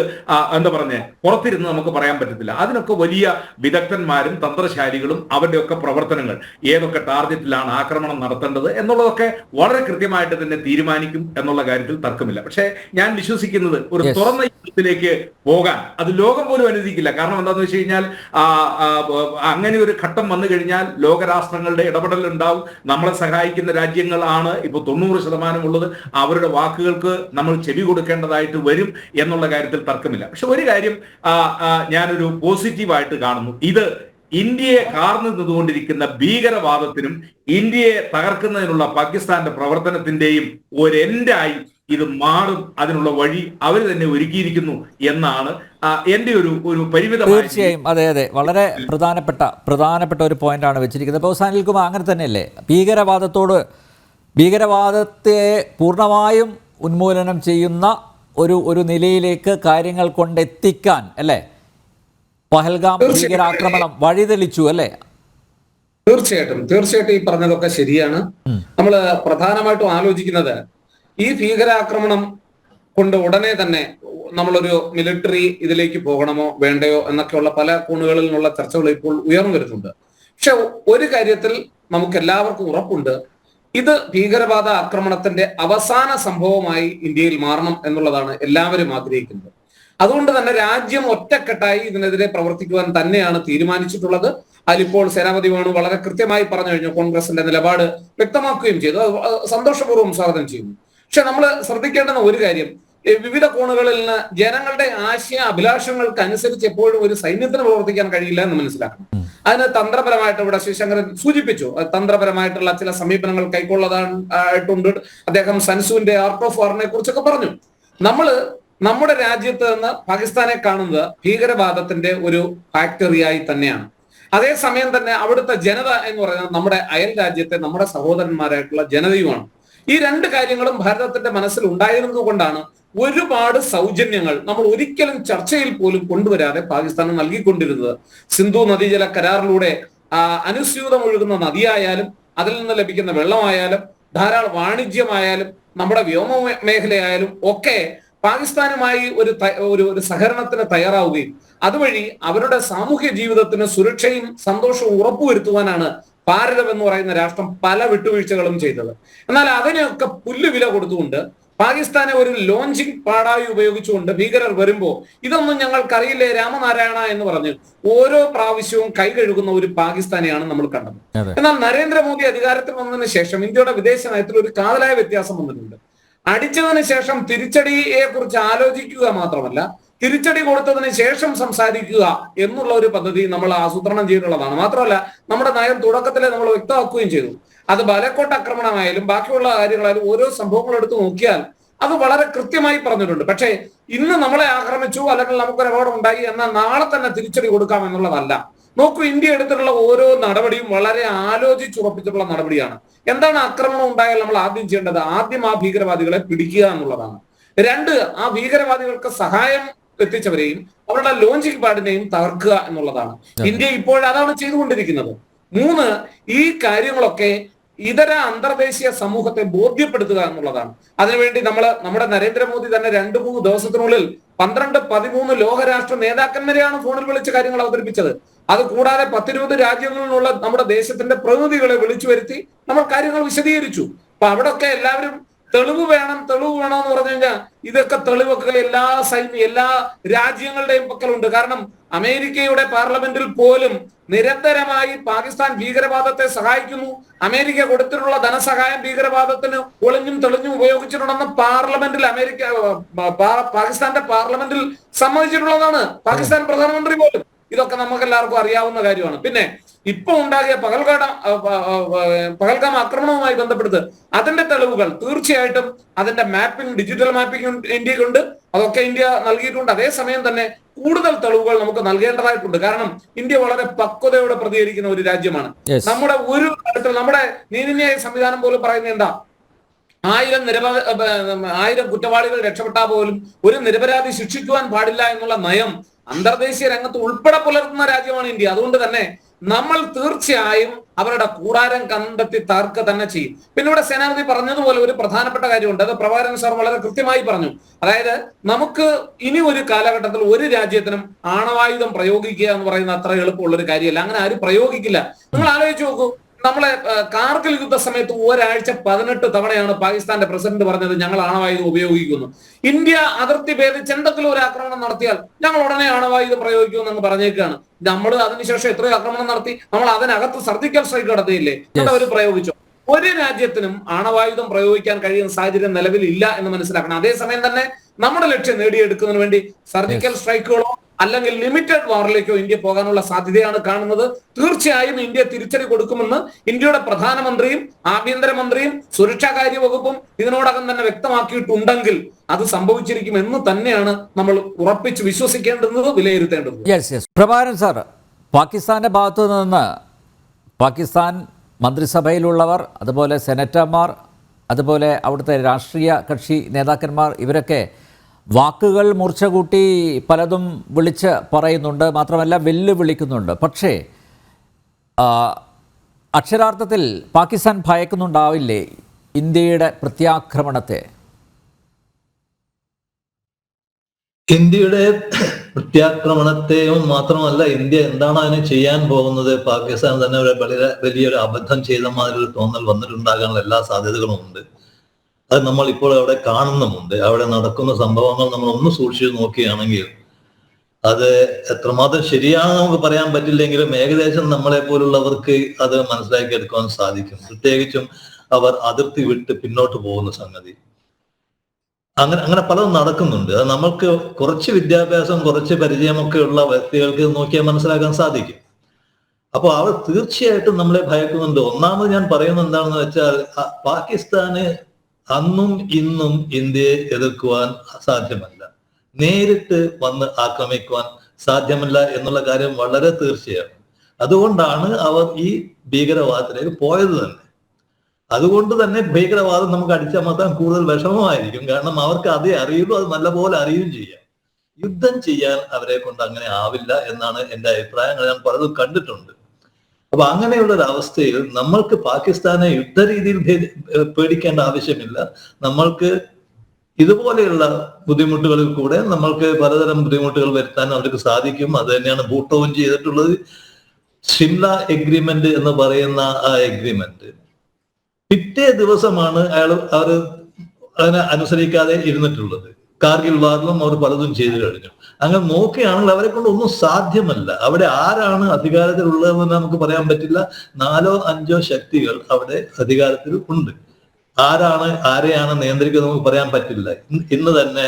എന്താ പറഞ്ഞേ പുറത്തിരുന്ന് നമുക്ക് പറയാൻ പറ്റത്തില്ല. അതിനൊക്കെ വലിയ വിദഗ്ധന്മാരും തന്ത്രശാലികളും അവരുടെയൊക്കെ പ്രവർത്തനങ്ങൾ ഏതൊക്കെ ടാർഗറ്റിലാണ് ആക്രമണം നടത്തേണ്ടത് എന്നുള്ളതൊക്കെ വളരെ കൃത്യമായിട്ട് തന്നെ തീരുമാനിക്കും എന്നുള്ള കാര്യത്തിൽ തർക്കമില്ല. പക്ഷേ ഞാൻ വിശ്വസിക്കുന്നത് ഒരു തുറന്ന യുദ്ധത്തിലേക്ക് പോകാൻ അത് ലോകം പോലും അനുവദിക്കില്ല. കാരണം എന്താണെന്ന് വെച്ച് കഴിഞ്ഞാൽ അങ്ങനെ ഒരു ഘട്ടം വന്നു കഴിഞ്ഞാൽ ലോകരാഷ്ട്രങ്ങളുടെ ഇടപെടൽ ഉണ്ടാവും. നമ്മളെ സഹായിക്കുന്ന രാജ്യങ്ങളാണ് ഇപ്പോൾ 90% ഉള്ളത്. അവരുടെ വാക്കുകൾക്ക് നമ്മൾ ചെവി കൊടുക്കേണ്ടതായിട്ട് വരും എന്നുള്ള കാര്യത്തിൽ തർക്കമില്ല. പക്ഷെ ഒരു കാര്യം ഞാനൊരു പോസിറ്റീവായിട്ട് കാണുന്നു. ഇത് ഇന്ത്യയെ കാർന്നു നിന്നുകൊണ്ടിരിക്കുന്ന ഭീകരവാദത്തിനും ഇന്ത്യയെ തകർക്കുന്നതിനുള്ള പാകിസ്ഥാന്റെ പ്രവർത്തനത്തിന്റെയും ഒരു എൻഡായി ഇത് മാറും. അതിനുള്ള വഴി അവർ തന്നെ ഒരുക്കിയിരിക്കുന്നു എന്നാണ് എന്റെ ഒരു പരിമിതമായ. തീർച്ചയായും അതെ വളരെ പ്രധാനപ്പെട്ട ഒരു പോയിന്റാണ് വെച്ചിരിക്കുന്നത്. അപ്പോൾ അനിൽകുമാർ, അങ്ങനെ തന്നെയല്ലേ ഭീകരവാദത്തെ പൂർണ്ണമായും ഉന്മൂലനം ചെയ്യുന്ന ഒരു നിലയിലേക്ക് കാര്യങ്ങൾ കൊണ്ടെത്തിക്കാൻ അല്ലേ പഹൽഗാം ഭീകരാക്രമണം വഴിതെളിച്ചു അല്ലേ? തീർച്ചയായിട്ടും ഈ പറഞ്ഞതൊക്കെ ശരിയാണ്. നമ്മൾ പ്രധാനമായിട്ടും ആലോചിക്കുന്നത് ഈ ഭീകരാക്രമണം കൊണ്ട് ഉടനെ തന്നെ നമ്മളൊരു മിലിറ്ററി ഇതിലേക്ക് പോകണമോ വേണ്ടയോ എന്നൊക്കെയുള്ള പല കോണുകളിൽ നിന്നുള്ള ചർച്ചകൾ ഇപ്പോൾ ഉയർന്നു വരുന്നുണ്ട്. പക്ഷെ ഒരു കാര്യത്തിൽ നമുക്ക് എല്ലാവർക്കും ഉറപ്പുണ്ട്, ഇത് ഭീകരവാദ ആക്രമണത്തിന്റെ അവസാന സംഭവമായി ഇന്ത്യയിൽ മാറണം എന്നുള്ളതാണ് എല്ലാവരും ആഗ്രഹിക്കുന്നത്. അതുകൊണ്ട് തന്നെ രാജ്യം ഒറ്റക്കെട്ടായി ഇതിനെതിരെ പ്രവർത്തിക്കുവാൻ തന്നെയാണ് തീരുമാനിച്ചിട്ടുള്ളത്. അതിലിപ്പോൾ സേനാപതി വേണു വളരെ കൃത്യമായി പറഞ്ഞു കഴിഞ്ഞു, കോൺഗ്രസിന്റെ നിലപാട് വ്യക്തമാക്കുകയും ചെയ്തു. സന്തോഷപൂർവ്വം സ്വാഗതം ചെയ്യുന്നു. പക്ഷെ നമ്മൾ ശ്രദ്ധിക്കേണ്ടുന്ന ഒരു കാര്യം, വിവിധ കോണുകളിൽ നിന്ന് ജനങ്ങളുടെ ആശയ അഭിലാഷങ്ങൾക്ക് അനുസരിച്ച് എപ്പോഴും ഒരു സൈന്യത്തിന് പ്രവർത്തിക്കാൻ കഴിയില്ല എന്ന് മനസ്സിലാക്കണം. അതിന് തന്ത്രപരമായിട്ട് ഇവിടെ ശ്രീശങ്കരൻ സൂചിപ്പിച്ചു, തന്ത്രപരമായിട്ടുള്ള ചില സമീപനങ്ങൾ കൈക്കൊള്ളതായിട്ടുണ്ട്. അദ്ദേഹം സൻസുവിന്റെ ആർട്ട് ഓഫ് വാറിനെ കുറിച്ചൊക്കെ പറഞ്ഞു. നമ്മുടെ രാജ്യത്ത് നിന്ന് പാകിസ്ഥാനെ കാണുന്നത് ഭീകരവാദത്തിന്റെ ഒരു ഫാക്ടറിയായി തന്നെയാണ്. അതേസമയം തന്നെ അവിടുത്തെ ജനത എന്ന് പറയുന്നത് നമ്മുടെ അയൽ രാജ്യത്തെ നമ്മുടെ സഹോദരന്മാരായിട്ടുള്ള ജനതയുമാണ്. ഈ രണ്ട് കാര്യങ്ങളും ഭാരതത്തിന്റെ മനസ്സിൽ ഉണ്ടായിരുന്നത് കൊണ്ടാണ് ഒരുപാട് സൗജന്യങ്ങൾ നമ്മൾ ഒരിക്കലും ചർച്ചയിൽ പോലും കൊണ്ടുവരാതെ പാകിസ്ഥാന് നൽകിക്കൊണ്ടിരുന്നത്. സിന്ധു നദീജല കരാറിലൂടെ അനുസ്യൂതം ഒഴുകുന്ന നദിയായാലും അതിൽ നിന്ന് ലഭിക്കുന്ന വെള്ളമായാലും ധാരാളം വാണിജ്യമായാലും നമ്മുടെ വ്യോമ മേഖലയായാലും ഒക്കെ പാകിസ്ഥാനുമായി ഒരു സഹകരണത്തിന് തയ്യാറാവുകയും അതുവഴി അവരുടെ സാമൂഹ്യ ജീവിതത്തിന് സുരക്ഷയും സന്തോഷവും ഉറപ്പുവരുത്തുവാനാണ് ഭാരതം എന്ന് പറയുന്ന രാഷ്ട്രം പല വിട്ടുവീഴ്ചകളും ചെയ്തത്. എന്നാൽ അതിനെയൊക്കെ പുല്ലുവില കൊടുത്തുകൊണ്ട് പാകിസ്ഥാനെ ഒരു ലോഞ്ചിങ് പാടായി ഉപയോഗിച്ചുകൊണ്ട് ഭീകരർ വരുമ്പോ ഇതൊന്നും ഞങ്ങൾക്കറിയില്ലേ രാമനാരായണ എന്ന് പറഞ്ഞ് ഓരോ പ്രാവശ്യവും കൈ കഴുകുന്ന ഒരു പാകിസ്ഥാനെയാണ് നമ്മൾ കണ്ടത്. എന്നാൽ നരേന്ദ്രമോദി അധികാരത്തിൽ വന്നതിന് ശേഷം ഇന്ത്യയുടെ വിദേശ നയത്തിൽ ഒരു കാതലായ വ്യത്യാസം വന്നിട്ടുണ്ട്. അടിച്ചതിന് ശേഷം തിരിച്ചടിയെ കുറിച്ച് ആലോചിക്കുക മാത്രമല്ല, തിരിച്ചടി കൊടുത്തതിന് ശേഷം സംസാരിക്കുക എന്നുള്ള ഒരു പദ്ധതി നമ്മൾ ആസൂത്രണം ചെയ്തിട്ടുള്ളതാണ്. മാത്രമല്ല നമ്മുടെ നയം തുടക്കത്തിലെ നമ്മൾ വ്യക്തമാക്കുകയും ചെയ്തു. അത് ബാലക്കോട്ട് ആക്രമണമായാലും ബാക്കിയുള്ള കാര്യങ്ങളായാലും ഓരോ സംഭവങ്ങൾ എടുത്ത് നോക്കിയാൽ അത് വളരെ കൃത്യമായി പറഞ്ഞിട്ടുണ്ട്. പക്ഷേ ഇന്ന് നമ്മളെ ആക്രമിച്ചു അല്ലെങ്കിൽ നമുക്കൊരു അപകടം ഉണ്ടായി എന്നാൽ നാളെ തന്നെ തിരിച്ചടി കൊടുക്കാം എന്നുള്ളതല്ല. നോക്കൂ, ഇന്ത്യ എടുത്തിട്ടുള്ള ഓരോ നടപടിയും വളരെ ആലോചിച്ചുറപ്പിച്ചിട്ടുള്ള നടപടിയാണ്. എന്താണ് ആക്രമണം ഉണ്ടായാൽ നമ്മൾ ആദ്യം ചെയ്യേണ്ടത്? ആദ്യം ആ ഭീകരവാദികളെ പിടിക്കുക എന്നുള്ളതാണ്. 2, ആ ഭീകരവാദികൾക്ക് സഹായം എത്തിച്ചവരെയും അവരുടെ ലോഞ്ചിങ് പാഡിനെയും തകർക്കുക എന്നുള്ളതാണ്. ഇന്ത്യ ഇപ്പോഴതാണ് ചെയ്തുകൊണ്ടിരിക്കുന്നത്. 3, ഈ കാര്യങ്ങളൊക്കെ ഇതര അന്തർദേശീയ സമൂഹത്തെ ബോധ്യപ്പെടുത്തുക എന്നുള്ളതാണ്. അതിനുവേണ്ടി നമ്മുടെ നരേന്ദ്രമോദി തന്നെ 2-3 ദിവസത്തിനുള്ളിൽ 12-13 ലോകരാഷ്ട്ര നേതാക്കന്മാരെയാണ് ഫോണിൽ വിളിച്ച് കാര്യങ്ങൾ അവതരിപ്പിച്ചത്. അത് കൂടാതെ 10-20 രാജ്യങ്ങളിലുള്ള നമ്മുടെ ദേശത്തിന്റെ പ്രതിനിധികളെ വിളിച്ചു വരുത്തി നമ്മൾ കാര്യങ്ങൾ വിശദീകരിച്ചു. അപ്പൊ അവിടെയൊക്കെ എല്ലാവരും തെളിവ് വേണം എന്ന് പറഞ്ഞു കഴിഞ്ഞാൽ ഇതൊക്കെ തെളിവൊക്കെ എല്ലാ രാജ്യങ്ങളുടെയും പക്കലുണ്ട്. കാരണം അമേരിക്കയുടെ പാർലമെന്റിൽ പോലും നിരന്തരമായി പാകിസ്ഥാൻ ഭീകരവാദത്തെ സഹായിക്കുന്നു, അമേരിക്ക കൊടുത്തിട്ടുള്ള ധനസഹായം ഭീകരവാദത്തിന് ഒളിഞ്ഞും തെളിഞ്ഞും ഉപയോഗിച്ചിട്ടുണ്ടെന്ന് പാകിസ്ഥാന്റെ പാർലമെന്റിൽ സമ്മതിച്ചിട്ടുള്ളതാണ് പാകിസ്ഥാൻ പ്രധാനമന്ത്രി പോലും. ഇതൊക്കെ നമുക്ക് എല്ലാവർക്കും അറിയാവുന്ന കാര്യമാണ്. പിന്നെ ഇപ്പൊ ഉണ്ടാകിയ പഹൽഗാം ആക്രമണവുമായി ബന്ധപ്പെടുത്ത് അതിന്റെ തെളിവുകൾ തീർച്ചയായിട്ടും അതിന്റെ ഡിജിറ്റൽ മാപ്പിംഗ് ഇന്ത്യക്കുണ്ട്. അതൊക്കെ ഇന്ത്യ നൽകിയിട്ടുണ്ട്. അതേസമയം തന്നെ കൂടുതൽ തെളിവുകൾ നമുക്ക് നൽകേണ്ടതായിട്ടുണ്ട്. കാരണം ഇന്ത്യ വളരെ പക്വതയോടെ പ്രതികരിക്കുന്ന ഒരു രാജ്യമാണ്. നമ്മുടെ ഒരു തരത്തിൽ നമ്മുടെ നീതിന്യായ സംവിധാനം പോലും പറയുന്നത് എന്താ? 1000 കുറ്റവാളികൾ രക്ഷപ്പെട്ടാൽ പോലും ഒരു നിരപരാധി ശിക്ഷിക്കുവാൻ പാടില്ല എന്നുള്ള നയം അന്തർദേശീയ രംഗത്ത് ഉൾപ്പെടെ പുലർത്തുന്ന രാജ്യമാണ് ഇന്ത്യ. അതുകൊണ്ട് തന്നെ നമ്മൾ തീർച്ചയായും അവരുടെ കൂടാരം കണ്ടെത്തി തകർക്കുക തന്നെ ചെയ്യും. പിന്നെ ഇവിടെ സേനാപതി പറഞ്ഞതുപോലെ ഒരു പ്രധാനപ്പെട്ട കാര്യമുണ്ട്. അത് പ്രഭാകരൻ സാർ വളരെ കൃത്യമായി പറഞ്ഞു. അതായത് നമുക്ക് ഇനി ഒരു കാലഘട്ടത്തിൽ ഒരു രാജ്യത്തിനും ആണവായുധം പ്രയോഗിക്കുക എന്ന് പറയുന്ന അത്ര എളുപ്പമുള്ള ഒരു കാര്യമല്ല. അങ്ങനെ ആരും പ്രയോഗിക്കില്ല. നിങ്ങൾ ആലോചിച്ച് നോക്കൂ, നമ്മളെ കാർഗിൽ യുദ്ധ സമയത്ത് ഒരാഴ്ച 18 തവണയാണ് പാകിസ്ഥാന്റെ പ്രസിഡന്റ് പറഞ്ഞത് ഞങ്ങൾ ആണവായുധം ഉപയോഗിക്കുന്നു. ഇന്ത്യ അതിർത്തി ഭേദിച്ച് എന്തെങ്കിലും ഒരു ആക്രമണം നടത്തിയാൽ ഞങ്ങൾ ഉടനെ ആണവായുധം പ്രയോഗിക്കുമെന്ന് പറഞ്ഞേക്കാണ്. നമ്മൾ അതിനുശേഷം എത്രയോ ആക്രമണം നടത്തി, നമ്മൾ അതിനകത്ത് സർജിക്കൽ സ്ട്രൈക്ക് നടത്തിയില്ലേ, അവർ പ്രയോഗിച്ചു. ഒരു രാജ്യത്തിനും ആണവായുധം പ്രയോഗിക്കാൻ കഴിയുന്ന സാഹചര്യം നിലവിലില്ല എന്ന് മനസ്സിലാക്കണം. അതേസമയം തന്നെ നമ്മുടെ ലക്ഷ്യം നേടിയെടുക്കുന്നതിന് വേണ്ടി സർജിക്കൽ സ്ട്രൈക്കുകളോ അല്ലെങ്കിൽ ലിമിറ്റഡ് വാറിലേക്കോ ഇന്ത്യ പോകാനുള്ള സാധ്യതയാണ് കാണുന്നത്. തീർച്ചയായും ഇന്ത്യ തിരിച്ചടി കൊടുക്കുമെന്ന് ഇന്ത്യയുടെ പ്രധാനമന്ത്രിയും ആഭ്യന്തരമന്ത്രിയും സുരക്ഷാകാര്യ വകുപ്പും ഇതിനോടകം തന്നെ വ്യക്തമാക്കിയിട്ടുണ്ടെങ്കിൽ അത് സംഭവിച്ചിരിക്കും എന്ന് തന്നെയാണ് നമ്മൾ ഉറപ്പിച്ച് വിശ്വസിക്കേണ്ടത്, വിലയിരുത്തേണ്ടത്. പ്രഭാകരൻ സാർ, പാകിസ്ഥാന്റെ ഭാഗത്തു നിന്ന് പാകിസ്ഥാൻ മന്ത്രിസഭയിലുള്ളവർ, അതുപോലെ സെനറ്റർമാർ, അതുപോലെ അവിടുത്തെ രാഷ്ട്രീയ കക്ഷി നേതാക്കന്മാർ ഇവരൊക്കെ വാക്കുകൾ മൂർച്ച കൂട്ടി പലതും വിളിച്ച് പറയുന്നുണ്ട്, മാത്രമല്ല വെല്ലുവിളിക്കുന്നുണ്ട്. പക്ഷേ അക്ഷരാർത്ഥത്തിൽ പാകിസ്ഥാൻ ഭയക്കുന്നുണ്ടാവില്ലേ ഇന്ത്യയുടെ പ്രത്യാക്രമണത്തെ? ഇന്ത്യയുടെ പ്രത്യാക്രമണത്തെയും മാത്രമല്ല, ഇന്ത്യ എന്താണ് അതിന് ചെയ്യാൻ പോകുന്നത്, പാകിസ്ഥാൻ തന്നെ വലിയൊരു അബദ്ധം ചെയ്ത മാതിരി ഒരു തോന്നൽ വന്നിട്ടുണ്ടാകാനുള്ള എല്ലാ സാധ്യതകളും ഉണ്ട്. അത് നമ്മൾ ഇപ്പോൾ അവിടെ കാണുന്നുമുണ്ട്. അവിടെ നടക്കുന്ന സംഭവങ്ങൾ നമ്മൾ ഒന്ന് സൂക്ഷിച്ചു നോക്കുകയാണെങ്കിൽ അത് എത്രമാത്രം ശരിയാണെന്ന് നമുക്ക് പറയാൻ പറ്റില്ലെങ്കിലും ഏകദേശം നമ്മളെ പോലുള്ളവർക്ക് അത് മനസ്സിലാക്കി എടുക്കുവാൻ സാധിക്കും. പ്രത്യേകിച്ചും അവർ അതിർത്തി വിട്ട് പിന്നോട്ട് പോകുന്ന സംഗതി അങ്ങനെ പലതും നടക്കുന്നുണ്ട്. അത് നമ്മൾക്ക് കുറച്ച് വിദ്യാഭ്യാസം, കുറച്ച് പരിചയമൊക്കെ ഉള്ള വ്യക്തികൾക്ക് നോക്കിയാൽ മനസ്സിലാക്കാൻ സാധിക്കും. അപ്പോൾ അവർ തീർച്ചയായിട്ടും നമ്മളെ ഭയക്കുന്നുണ്ട്. ഒന്നാമത് ഞാൻ പറയുന്നത് എന്താണെന്ന് വെച്ചാൽ, പാകിസ്ഥാന് അന്നും ഇന്നും ഇന്ത്യയെ എതിർക്കുവാൻ സാധ്യമല്ല, നേരിട്ട് വന്ന് ആക്രമിക്കുവാൻ സാധ്യമല്ല എന്നുള്ള കാര്യം വളരെ തീർച്ചയാണ്. അതുകൊണ്ടാണ് അവർ ഈ ഭീകരവാദത്തിലേക്ക് പോയത് തന്നെ. അതുകൊണ്ട് തന്നെ ഭീകരവാദം നമുക്ക് അടിച്ചമർത്താൻ കൂടുതൽ വിഷമമായിരിക്കും. കാരണം അവർക്ക് അതേ അറിയുള്ളൂ, അത് നല്ലപോലെ അറിയുകയും ചെയ്യാം. യുദ്ധം ചെയ്യാൻ അവരെ കൊണ്ട് അങ്ങനെ ആവില്ല എന്നാണ് എൻ്റെ അഭിപ്രായങ്ങൾ. ഞാൻ പലതും കണ്ടിട്ടുണ്ട്. അപ്പൊ അങ്ങനെയുള്ള ഒരു അവസ്ഥയിൽ നമ്മൾക്ക് പാകിസ്ഥാനെ യുദ്ധരീതിയിൽ പേടിക്കേണ്ട ആവശ്യമില്ല. നമ്മൾക്ക് ഇതുപോലെയുള്ള ബുദ്ധിമുട്ടുകളിൽ കൂടെ നമ്മൾക്ക് പലതരം ബുദ്ധിമുട്ടുകൾ വരുത്താൻ അവർക്ക് സാധിക്കും. അത് തന്നെയാണ് ഭൂട്ടോവും ചെയ്തിട്ടുള്ളത്. ഷിംല എഗ്രിമെന്റ് എന്ന് പറയുന്ന ആ എഗ്രിമെന്റ് പിറ്റേ ദിവസമാണ് അവർ അതിനെ അനുസരിക്കാതെ ഇരുന്നിട്ടുള്ളത്. കാർഗിൽ വാറിലും അവർ പലതും ചെയ്തു കഴിഞ്ഞു. അങ്ങനെ നോക്കുകയാണെങ്കിൽ അവരെ കൊണ്ട് ഒന്നും സാധ്യമല്ല. അവിടെ ആരാണ് അധികാരത്തിലുള്ളതെന്ന് നമുക്ക് പറയാൻ പറ്റില്ല. 4 or 5 ശക്തികൾ അവിടെ അധികാരത്തിൽ ഉണ്ട്. ആരെയാണ് നിയന്ത്രിക്കുന്നത് നമുക്ക് പറയാൻ പറ്റില്ല. ഇന്ന് തന്നെ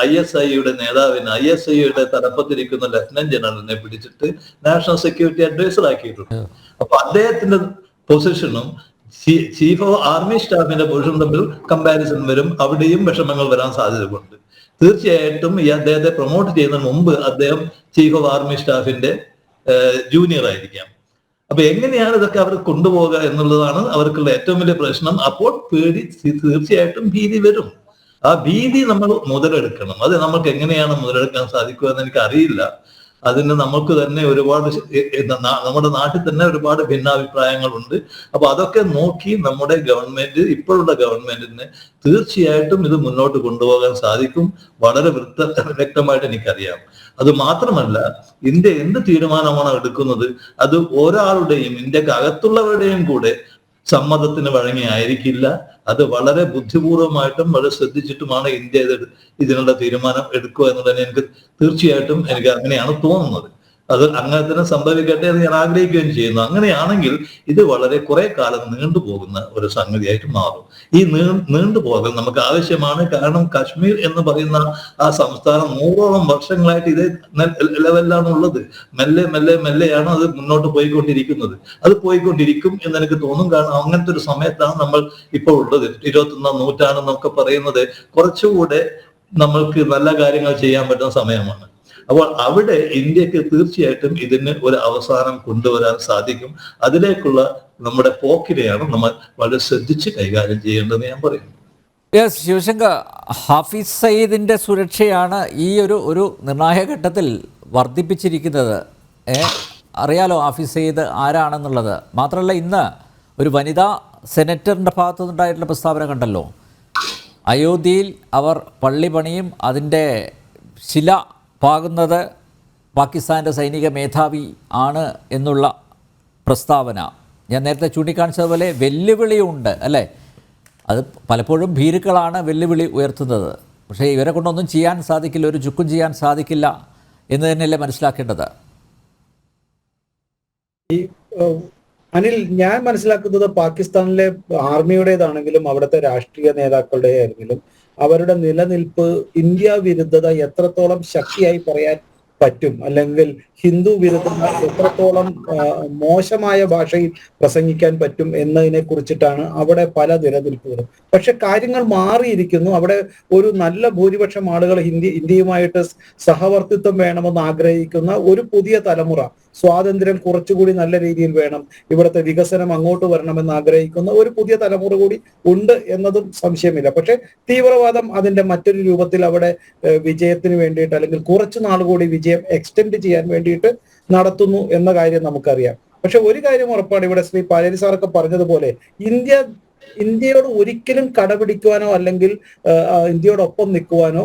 ISIയുടെ നേതാവിന് ISIയുടെ തലപ്പത്തിരിക്കുന്ന ലഫ്റ്റനന്റ് ജനറലിനെ പിടിച്ചിട്ട് നാഷണൽ സെക്യൂരിറ്റി അഡ്വൈസർ ആക്കിയിട്ടുണ്ട്. അപ്പൊ അദ്ദേഹത്തിന്റെ പൊസിഷനും ചീഫ് ഓഫ് ആർമി സ്റ്റാഫിന്റെ പൊസിഷനും തമ്മിൽ കമ്പാരിസൺ വരും. അവിടെയും വിഷമങ്ങൾ വരാൻ സാധ്യതയുണ്ട്. തീർച്ചയായിട്ടും ഈ അദ്ദേഹത്തെ പ്രൊമോട്ട് ചെയ്യുന്നതിന് മുമ്പ് അദ്ദേഹം ചീഫ് ഓഫ് ആർമി സ്റ്റാഫിന്റെ ജൂനിയർ ആയിരിക്കാം. അപ്പൊ എങ്ങനെയാണ് ഇതൊക്കെ അവർ കൊണ്ടുപോകുക എന്നുള്ളതാണ് അവർക്കുള്ള ഏറ്റവും വലിയ പ്രശ്നം. അപ്പോൾ തീർച്ചയായിട്ടും ഭീതി വരും. ആ ഭീതി നമ്മൾ മുതലെടുക്കണം. അത് നമുക്ക് എങ്ങനെയാണ് മുതലെടുക്കാൻ സാധിക്കുക എന്ന് എനിക്ക് അറിയില്ല. അതിന് നമുക്ക് തന്നെ ഒരുപാട് നമ്മുടെ നാട്ടിൽ തന്നെ ഒരുപാട് ഭിന്നാഭിപ്രായങ്ങളുണ്ട്. അപ്പൊ അതൊക്കെ നോക്കി നമ്മുടെ ഗവൺമെന്റ്, ഇപ്പോഴുള്ള ഗവൺമെന്റിന് തീർച്ചയായിട്ടും ഇത് മുന്നോട്ട് കൊണ്ടുപോകാൻ സാധിക്കും. വളരെ വ്യക്തമായിട്ട് എനിക്കറിയാം. അത് മാത്രമല്ല, ഇന്ത്യ എന്ത് തീരുമാനമാണ് എടുക്കുന്നത് അത് ഒരാളുടെയും, ഇന്ത്യക്ക് അകത്തുള്ളവരുടെയും കൂടെ സമ്മതത്തിന് വഴങ്ങിയായിരിക്കില്ല. അത് വളരെ ബുദ്ധിപൂർവമായിട്ടും വളരെ ശ്രദ്ധിച്ചിട്ടുമാണ് ഇന്ത്യ ഇതിനുള്ള തീരുമാനം എടുക്കുക എന്നുള്ളത് തീർച്ചയായിട്ടും എനിക്ക് അങ്ങനെയാണ് തോന്നുന്നത്. അത് അങ്ങനെ തന്നെ സംഭവിക്കട്ടെ എന്ന് ഞാൻ ആഗ്രഹിക്കുകയും ചെയ്യുന്നു. അങ്ങനെയാണെങ്കിൽ ഇത് വളരെ കുറെ കാലം നീണ്ടുപോകുന്ന ഒരു സംഗതിയായിട്ട് മാറും. ഈ നീണ്ടുപോകൽ നമുക്ക് ആവശ്യമാണ്. കാരണം കാശ്മീർ എന്ന് പറയുന്ന ആ സംസ്ഥാനം 100ഓളം വർഷങ്ങളായിട്ട് ഇതേ ലെവലിലാണ് ഉള്ളത്. മെല്ലെ മെല്ലെ മെല്ലെയാണ് അത് മുന്നോട്ട് പോയിക്കൊണ്ടിരിക്കുന്നത്. അത് പോയിക്കൊണ്ടിരിക്കും എന്ന് എനിക്ക് തോന്നും. കാരണം അങ്ങനത്തെ ഒരു സമയത്താണ് നമ്മൾ ഇപ്പോൾ ഉള്ളത്. 21ാം നൂറ്റാണ്ടെന്നൊക്കെ പറയുന്നത് കുറച്ചുകൂടെ നമ്മൾക്ക് നല്ല കാര്യങ്ങൾ ചെയ്യാൻ പറ്റുന്ന സമയമാണ്. അപ്പോൾ അവിടെ ഇന്ത്യക്ക് തീർച്ചയായിട്ടും ഇതിന് ഒരു അവസാനം കൊണ്ടുവരാൻ സാധിക്കും. അതിലേക്കുള്ള നമ്മുടെ പോക്കിനെയാണ് നമ്മൾ വളരെ ശ്രദ്ധിച്ച് കൈകാര്യം ചെയ്യേണ്ടതെന്ന് ഞാൻ പറയുന്നു. യെസ്, ശിവശങ്കർ, ഹാഫിസ് സയ്യിദിൻ്റെ സുരക്ഷയാണ് ഈ ഒരു നിർണായക ഘട്ടത്തിൽ വർദ്ധിപ്പിച്ചിരിക്കുന്നത്. അറിയാലോ ഹാഫിസ് സയ്യിദ് ആരാണെന്നുള്ളത്. മാത്രമല്ല, ഇന്ന് ഒരു വനിതാ സെനറ്ററിൻ്റെ ഭാഗത്തു നിന്നുണ്ടായിട്ടുള്ള പ്രസ്താവന കണ്ടല്ലോ. അയോധ്യയിൽ അവർ പള്ളി പണിയും, അതിൻ്റെ ശില പാകുന്നത് പാകിസ്ഥാൻ്റെ സൈനിക മേധാവി ആണ് എന്നുള്ള പ്രസ്താവന. ഞാൻ നേരത്തെ ചൂണ്ടിക്കാണിച്ചതുപോലെ വെല്ലുവിളിയുണ്ട് അല്ലേ? അത് പലപ്പോഴും ഭീരുക്കളാണ് വെല്ലുവിളി ഉയർത്തുന്നത്. പക്ഷേ ഇവരെ കൊണ്ടൊന്നും ചെയ്യാൻ സാധിക്കില്ല, ഒരു ചുക്കും ചെയ്യാൻ സാധിക്കില്ല എന്ന് തന്നെയല്ലേ മനസ്സിലാക്കേണ്ടത്? അനിൽ, ഞാൻ മനസ്സിലാക്കുന്നത് പാകിസ്ഥാനിലെ ആർമിയുടേതാണെങ്കിലും അവിടുത്തെ രാഷ്ട്രീയ നേതാക്കളുടെ ആണെങ്കിലും അവരുടെ നിലനിൽപ്പ് ഇന്ത്യ വിരുദ്ധത എത്രത്തോളം ശക്തിയായി പറയാൻ പറ്റും, അല്ലെങ്കിൽ ഹിന്ദു വിരുദ്ധത എത്രത്തോളം മോശമായ ഭാഷയിൽ പ്രസംഗിക്കാൻ പറ്റും എന്നതിനെ കുറിച്ചിട്ടാണ് അവിടെ പല നിലനിൽപ്പുകളും. പക്ഷെ കാര്യങ്ങൾ മാറിയിരിക്കുന്നു. അവിടെ ഒരു നല്ല ഭൂരിപക്ഷം ആളുകൾ ഇന്ത്യയുമായിട്ട് സഹവർത്തിത്വം വേണമെന്ന് ആഗ്രഹിക്കുന്ന ഒരു പുതിയ തലമുറ, സ്വാതന്ത്ര്യം കുറച്ചുകൂടി നല്ല രീതിയിൽ വേണം, ഇവിടുത്തെ വികസനം അങ്ങോട്ട് വരണമെന്ന് ആഗ്രഹിക്കുന്ന ഒരു പുതിയ തലമുറ കൂടി ഉണ്ട് എന്നതും സംശയമില്ല. പക്ഷെ തീവ്രവാദം അതിന്റെ മറ്റൊരു രൂപത്തിൽ അവിടെ വിജയത്തിന് വേണ്ടിയിട്ട്, അല്ലെങ്കിൽ കുറച്ചു നാൾ കൂടി വിജയം എക്സ്റ്റെൻഡ് ചെയ്യാൻ വേണ്ടിയിട്ട് നടത്തുന്നു എന്ന കാര്യം നമുക്കറിയാം. പക്ഷെ ഒരു കാര്യം ഉറപ്പാണ്, ഇവിടെ ശ്രീ പാലേരി സാറൊക്കെ പറഞ്ഞതുപോലെ ഇന്ത്യയോട് ഒരിക്കലും കടപിടിക്കുവാനോ അല്ലെങ്കിൽ ഇന്ത്യയോടൊപ്പം നിൽക്കുവാനോ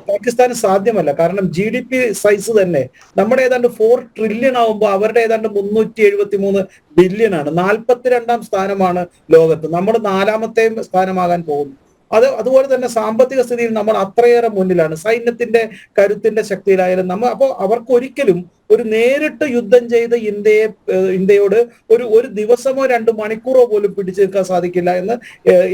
പാകിസ്ഥാന് സാധ്യമല്ല. കാരണം GDP സൈസ് തന്നെ നമ്മുടെ ഏതാണ്ട് 4 ട്രില്യൺ ആവുമ്പോൾ അവരുടെ ഏതാണ്ട് 373 ബില്യൺ ആണ്. 42ാം സ്ഥാനമാണ് ലോകത്ത്. നമ്മൾ 4ാമത്തെ സ്ഥാനമാകാൻ പോകുന്നു. അതുപോലെ തന്നെ സാമ്പത്തിക സ്ഥിതിയിൽ നമ്മൾ അത്രയേറെ മുന്നിലാണ്. സൈന്യത്തിന്റെ കരുത്തിന്റെ ശക്തിയിലായാലും അപ്പോൾ അവർക്ക് ഒരിക്കലും ഒരു നേരിട്ട് യുദ്ധം ചെയ്ത് ഇന്ത്യയോട് ഒരു ദിവസമോ 2 മണിക്കൂറോ പോലും പിടിച്ചു നിൽക്കാൻ സാധിക്കില്ല എന്ന്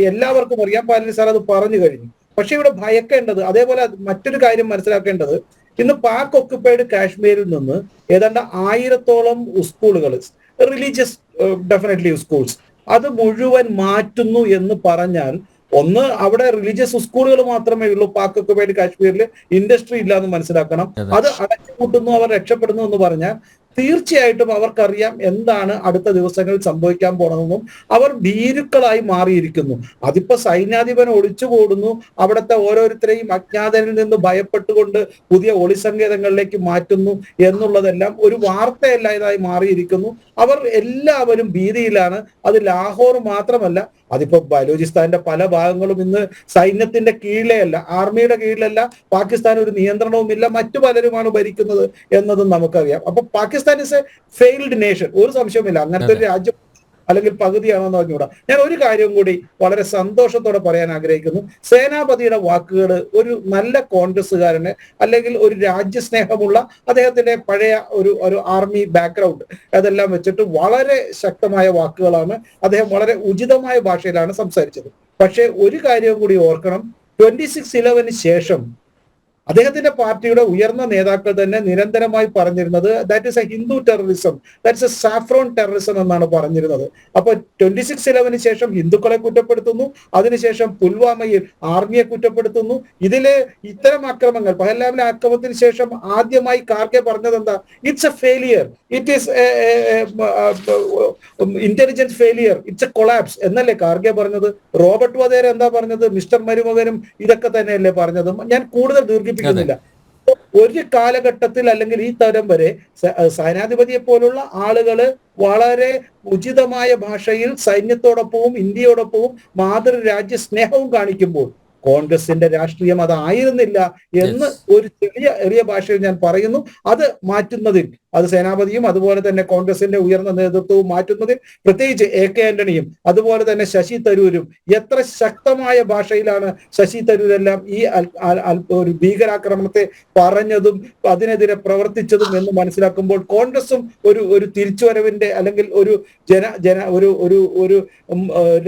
എല്ലാവർക്കും അറിയാം. പാലേരി സാർ അത് പറഞ്ഞു കഴിഞ്ഞു. പക്ഷെ ഇവിടെ ഭയക്കേണ്ടത്, അതേപോലെ മറ്റൊരു കാര്യം മനസ്സിലാക്കേണ്ടത്, ഇന്ന് പാക് ഒക്കുപ്പൈഡ് കാശ്മീരിൽ നിന്ന് ഏതാണ്ട് 1000ഓളം സ്കൂളുകൾ, റിലീജിയസ് ഡെഫിനറ്റ്ലി സ്കൂൾസ്, അത് മുഴുവൻ മാറ്റുന്നു എന്ന് പറഞ്ഞാൽ, ഒന്ന്, അവിടെ റിലീജിയസ് സ്കൂളുകൾ മാത്രമേ ഉള്ളൂ പാക് ഒക്കുപൈഡ് കാശ്മീരിൽ, ഇൻഡസ്ട്രി ഇല്ല എന്ന് മനസ്സിലാക്കണം. അത് അടച്ചുപൂട്ടുന്നു, അവർ രക്ഷപ്പെടുന്നു എന്ന് പറഞ്ഞാൽ തീർച്ചയായിട്ടും അവർക്കറിയാം എന്താണ് അടുത്ത ദിവസങ്ങളിൽ സംഭവിക്കാൻ പോണതെന്നും അവർ ഭീരുക്കളായി മാറിയിരിക്കുന്നു. അതിപ്പോ സൈന്യാധിപൻ ഒളിച്ചുകൂടുന്നു, അവിടുത്തെ ഓരോരുത്തരെയും അജ്ഞാതനിൽ നിന്ന് ഭയപ്പെട്ടുകൊണ്ട് പുതിയ ഒളിസങ്കേതങ്ങളിലേക്ക് മാറ്റുന്നു എന്നുള്ളതെല്ലാം ഒരു വാർത്തയല്ലാതായി മാറിയിരിക്കുന്നു. അവർ എല്ലാവരും ഭീതിയിലാണ്. അത് ലാഹോർ മാത്രമല്ല, അതിപ്പോ ബലൂചിസ്ഥാന്റെ പല ഭാഗങ്ങളും ഇന്ന് സൈന്യത്തിന്റെ കീഴിലേ അല്ല, ആർമിയുടെ കീഴിലല്ല, പാകിസ്ഥാൻ ഒരു നിയന്ത്രണവുമില്ല, മറ്റു പലരുമാണ് ഭരിക്കുന്നത് എന്നതും നമുക്കറിയാം. അപ്പൊ Pakistan is A failed nation, ഒരു സംശയവുമില്ല. അങ്ങനത്തെ ഒരു രാജ്യം അല്ലെങ്കിൽ പകുതിയാണോ എന്ന് പറഞ്ഞുകൂടാ. ഞാൻ ഒരു കാര്യം കൂടി വളരെ സന്തോഷത്തോടെ പറയാൻ ആഗ്രഹിക്കുന്നു. സേനാപതിയുടെ വാക്കുകൾ ഒരു നല്ല കോൺഗ്രസ്സുകാരന് അല്ലെങ്കിൽ ഒരു രാജ്യസ്നേഹമുള്ള അദ്ദേഹത്തിന്റെ പഴയ ഒരു ആർമി ബാക്ക്ഗ്രൗണ്ട് അതെല്ലാം വെച്ചിട്ട് വളരെ ശക്തമായ വാക്കുകളാണ്. അദ്ദേഹം വളരെ ഉചിതമായ ഭാഷയിലാണ് സംസാരിച്ചത്. പക്ഷെ ഒരു കാര്യം കൂടി ഓർക്കണം, 26/11 ശേഷം അദ്ദേഹത്തിന്റെ പാർട്ടിയുടെ ഉയർന്ന നേതാക്കൾ തന്നെ നിരന്തരമായി പറഞ്ഞിരുന്നത് that is A Hindu terrorism, that is A saffron terrorism എന്നാണ് പറഞ്ഞിരുന്നത്. അപ്പൊ 26/11 ശേഷം ഹിന്ദുക്കളെ കുറ്റപ്പെടുത്തുന്നു, അതിനുശേഷം പുൽവാമയിൽ ആർമിയെ കുറ്റപ്പെടുത്തുന്നു. ഇതില് ഇത്തരം ആക്രമണങ്ങൾ, പഹൽഗാമിലെ ആക്രമണത്തിന് ശേഷം ആദ്യമായി കാർഗെ പറഞ്ഞത് എന്താ? It's A failure, it is intelligence failure, it's A collapse എന്നല്ലേ കാർഗെ പറഞ്ഞത്. റോബർട്ട് വധേര എന്താ പറഞ്ഞത്? മിസ്റ്റർ മരുമകനും ഇതൊക്കെ തന്നെയല്ലേ പറഞ്ഞത്. ഞാൻ കൂടുതൽ ദീർഘിപ്പിക്കുന്നില്ല. ഒരു കാലഘട്ടത്തിൽ അല്ലെങ്കിൽ ഈ തരം വരെ സൈന്യാധിപതിയെ പോലുള്ള ആളുകള് വളരെ ഉചിതമായ ഭാഷയിൽ സൈന്യത്തോടൊപ്പവും ഇന്ത്യയോടൊപ്പവും മാതൃരാജ്യ സ്നേഹവും കാണിക്കുമ്പോൾ കോൺഗ്രസിന്റെ രാഷ്ട്രീയം അതായിരുന്നില്ല എന്ന് ഒരു ചെറിയ ഭാഷയിൽ ഞാൻ പറയുന്നു. അത് മാറ്റുന്നതിൽ, അത് സേനാപതിയും അതുപോലെ തന്നെ കോൺഗ്രസിന്റെ ഉയർന്ന നേതൃത്വവും മാറ്റുന്നതിൽ, പ്രത്യേകിച്ച് AK ആന്റണിയും അതുപോലെ തന്നെ ശശി തരൂരും എത്ര ശക്തമായ ഭാഷയിലാണ് ശശി തരൂരെല്ലാം ഈ ഒരു ഭീകരാക്രമണത്തെ പറഞ്ഞതും അതിനെതിരെ പ്രവർത്തിച്ചതും എന്ന് മനസ്സിലാക്കുമ്പോൾ കോൺഗ്രസും ഒരു തിരിച്ചുവരവിന്റെ അല്ലെങ്കിൽ ഒരു ഒരു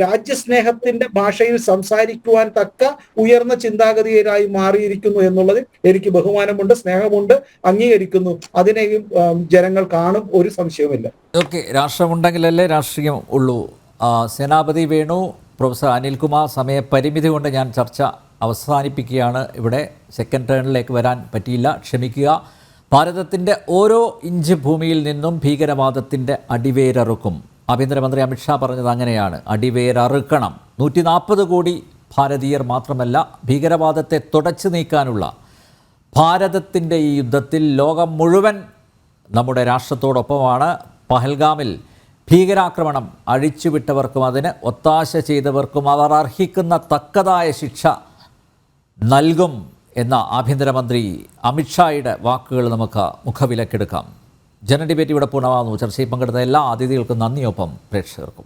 രാജ്യസ്നേഹത്തിന്റെ ഭാഷയിൽ സംസാരിക്കുവാൻ തക്ക ഉയർന്ന ചിന്താഗതിയിലായി മാറിയിരിക്കുന്നു എന്നുള്ളതിൽ എനിക്ക് ബഹുമാനമുണ്ട്, സ്നേഹമുണ്ട്, അംഗീകരിക്കുന്നു. അതിനെയും ജനങ്ങൾ കാണും, ഒരു സംശയവുമില്ല. ഓക്കെ, രാഷ്ട്രമുണ്ടെങ്കിലല്ലേ രാഷ്ട്രീയം ഉള്ളൂ. സേനാപതി വേണു, പ്രൊഫസർ അനിൽകുമാർ, സമയപരിമിതി കൊണ്ട് ഞാൻ ചർച്ച അവസാനിപ്പിക്കുകയാണ്. ഇവിടെ സെക്കൻഡ് ടേണിലേക്ക് വരാൻ പറ്റിയില്ല, ക്ഷമിക്കുക. ഭാരതത്തിൻ്റെ ഓരോ ഇഞ്ച് ഭൂമിയിൽ നിന്നും ഭീകരവാദത്തിൻ്റെ അടിവേരറുക്കും. ആഭ്യന്തരമന്ത്രി അമിത്ഷാ പറഞ്ഞത് അങ്ങനെയാണ്, അടിവേരറുക്കണം. 140 കോടി ഭാരതീയർ മാത്രമല്ല, ഭീകരവാദത്തെ തുടച്ചു നീക്കാനുള്ള ഭാരതത്തിൻ്റെ ഈ യുദ്ധത്തിൽ ലോകം മുഴുവൻ നമ്മുടെ രാഷ്ട്രത്തോടൊപ്പമാണ്. പഹൽഗാമിൽ ഭീകരാക്രമണം അഴിച്ചുവിട്ടവർക്കും അതിന് ഒത്താശ ചെയ്തവർക്കും അവർ അർഹിക്കുന്ന തക്കതായ ശിക്ഷ നൽകും എന്ന ആഭ്യന്തരമന്ത്രി അമിത്ഷായുടെ വാക്കുകൾ നമുക്ക് മുഖവിലക്കെടുക്കാം. ജന ഡിബേറ്റ് ഇവിടെ പൂർണ്ണമാകുന്നു. ചർച്ചയിൽ പങ്കെടുത്ത എല്ലാ അതിഥികൾക്കും നന്ദിയൊപ്പം പ്രേക്ഷകർക്കും.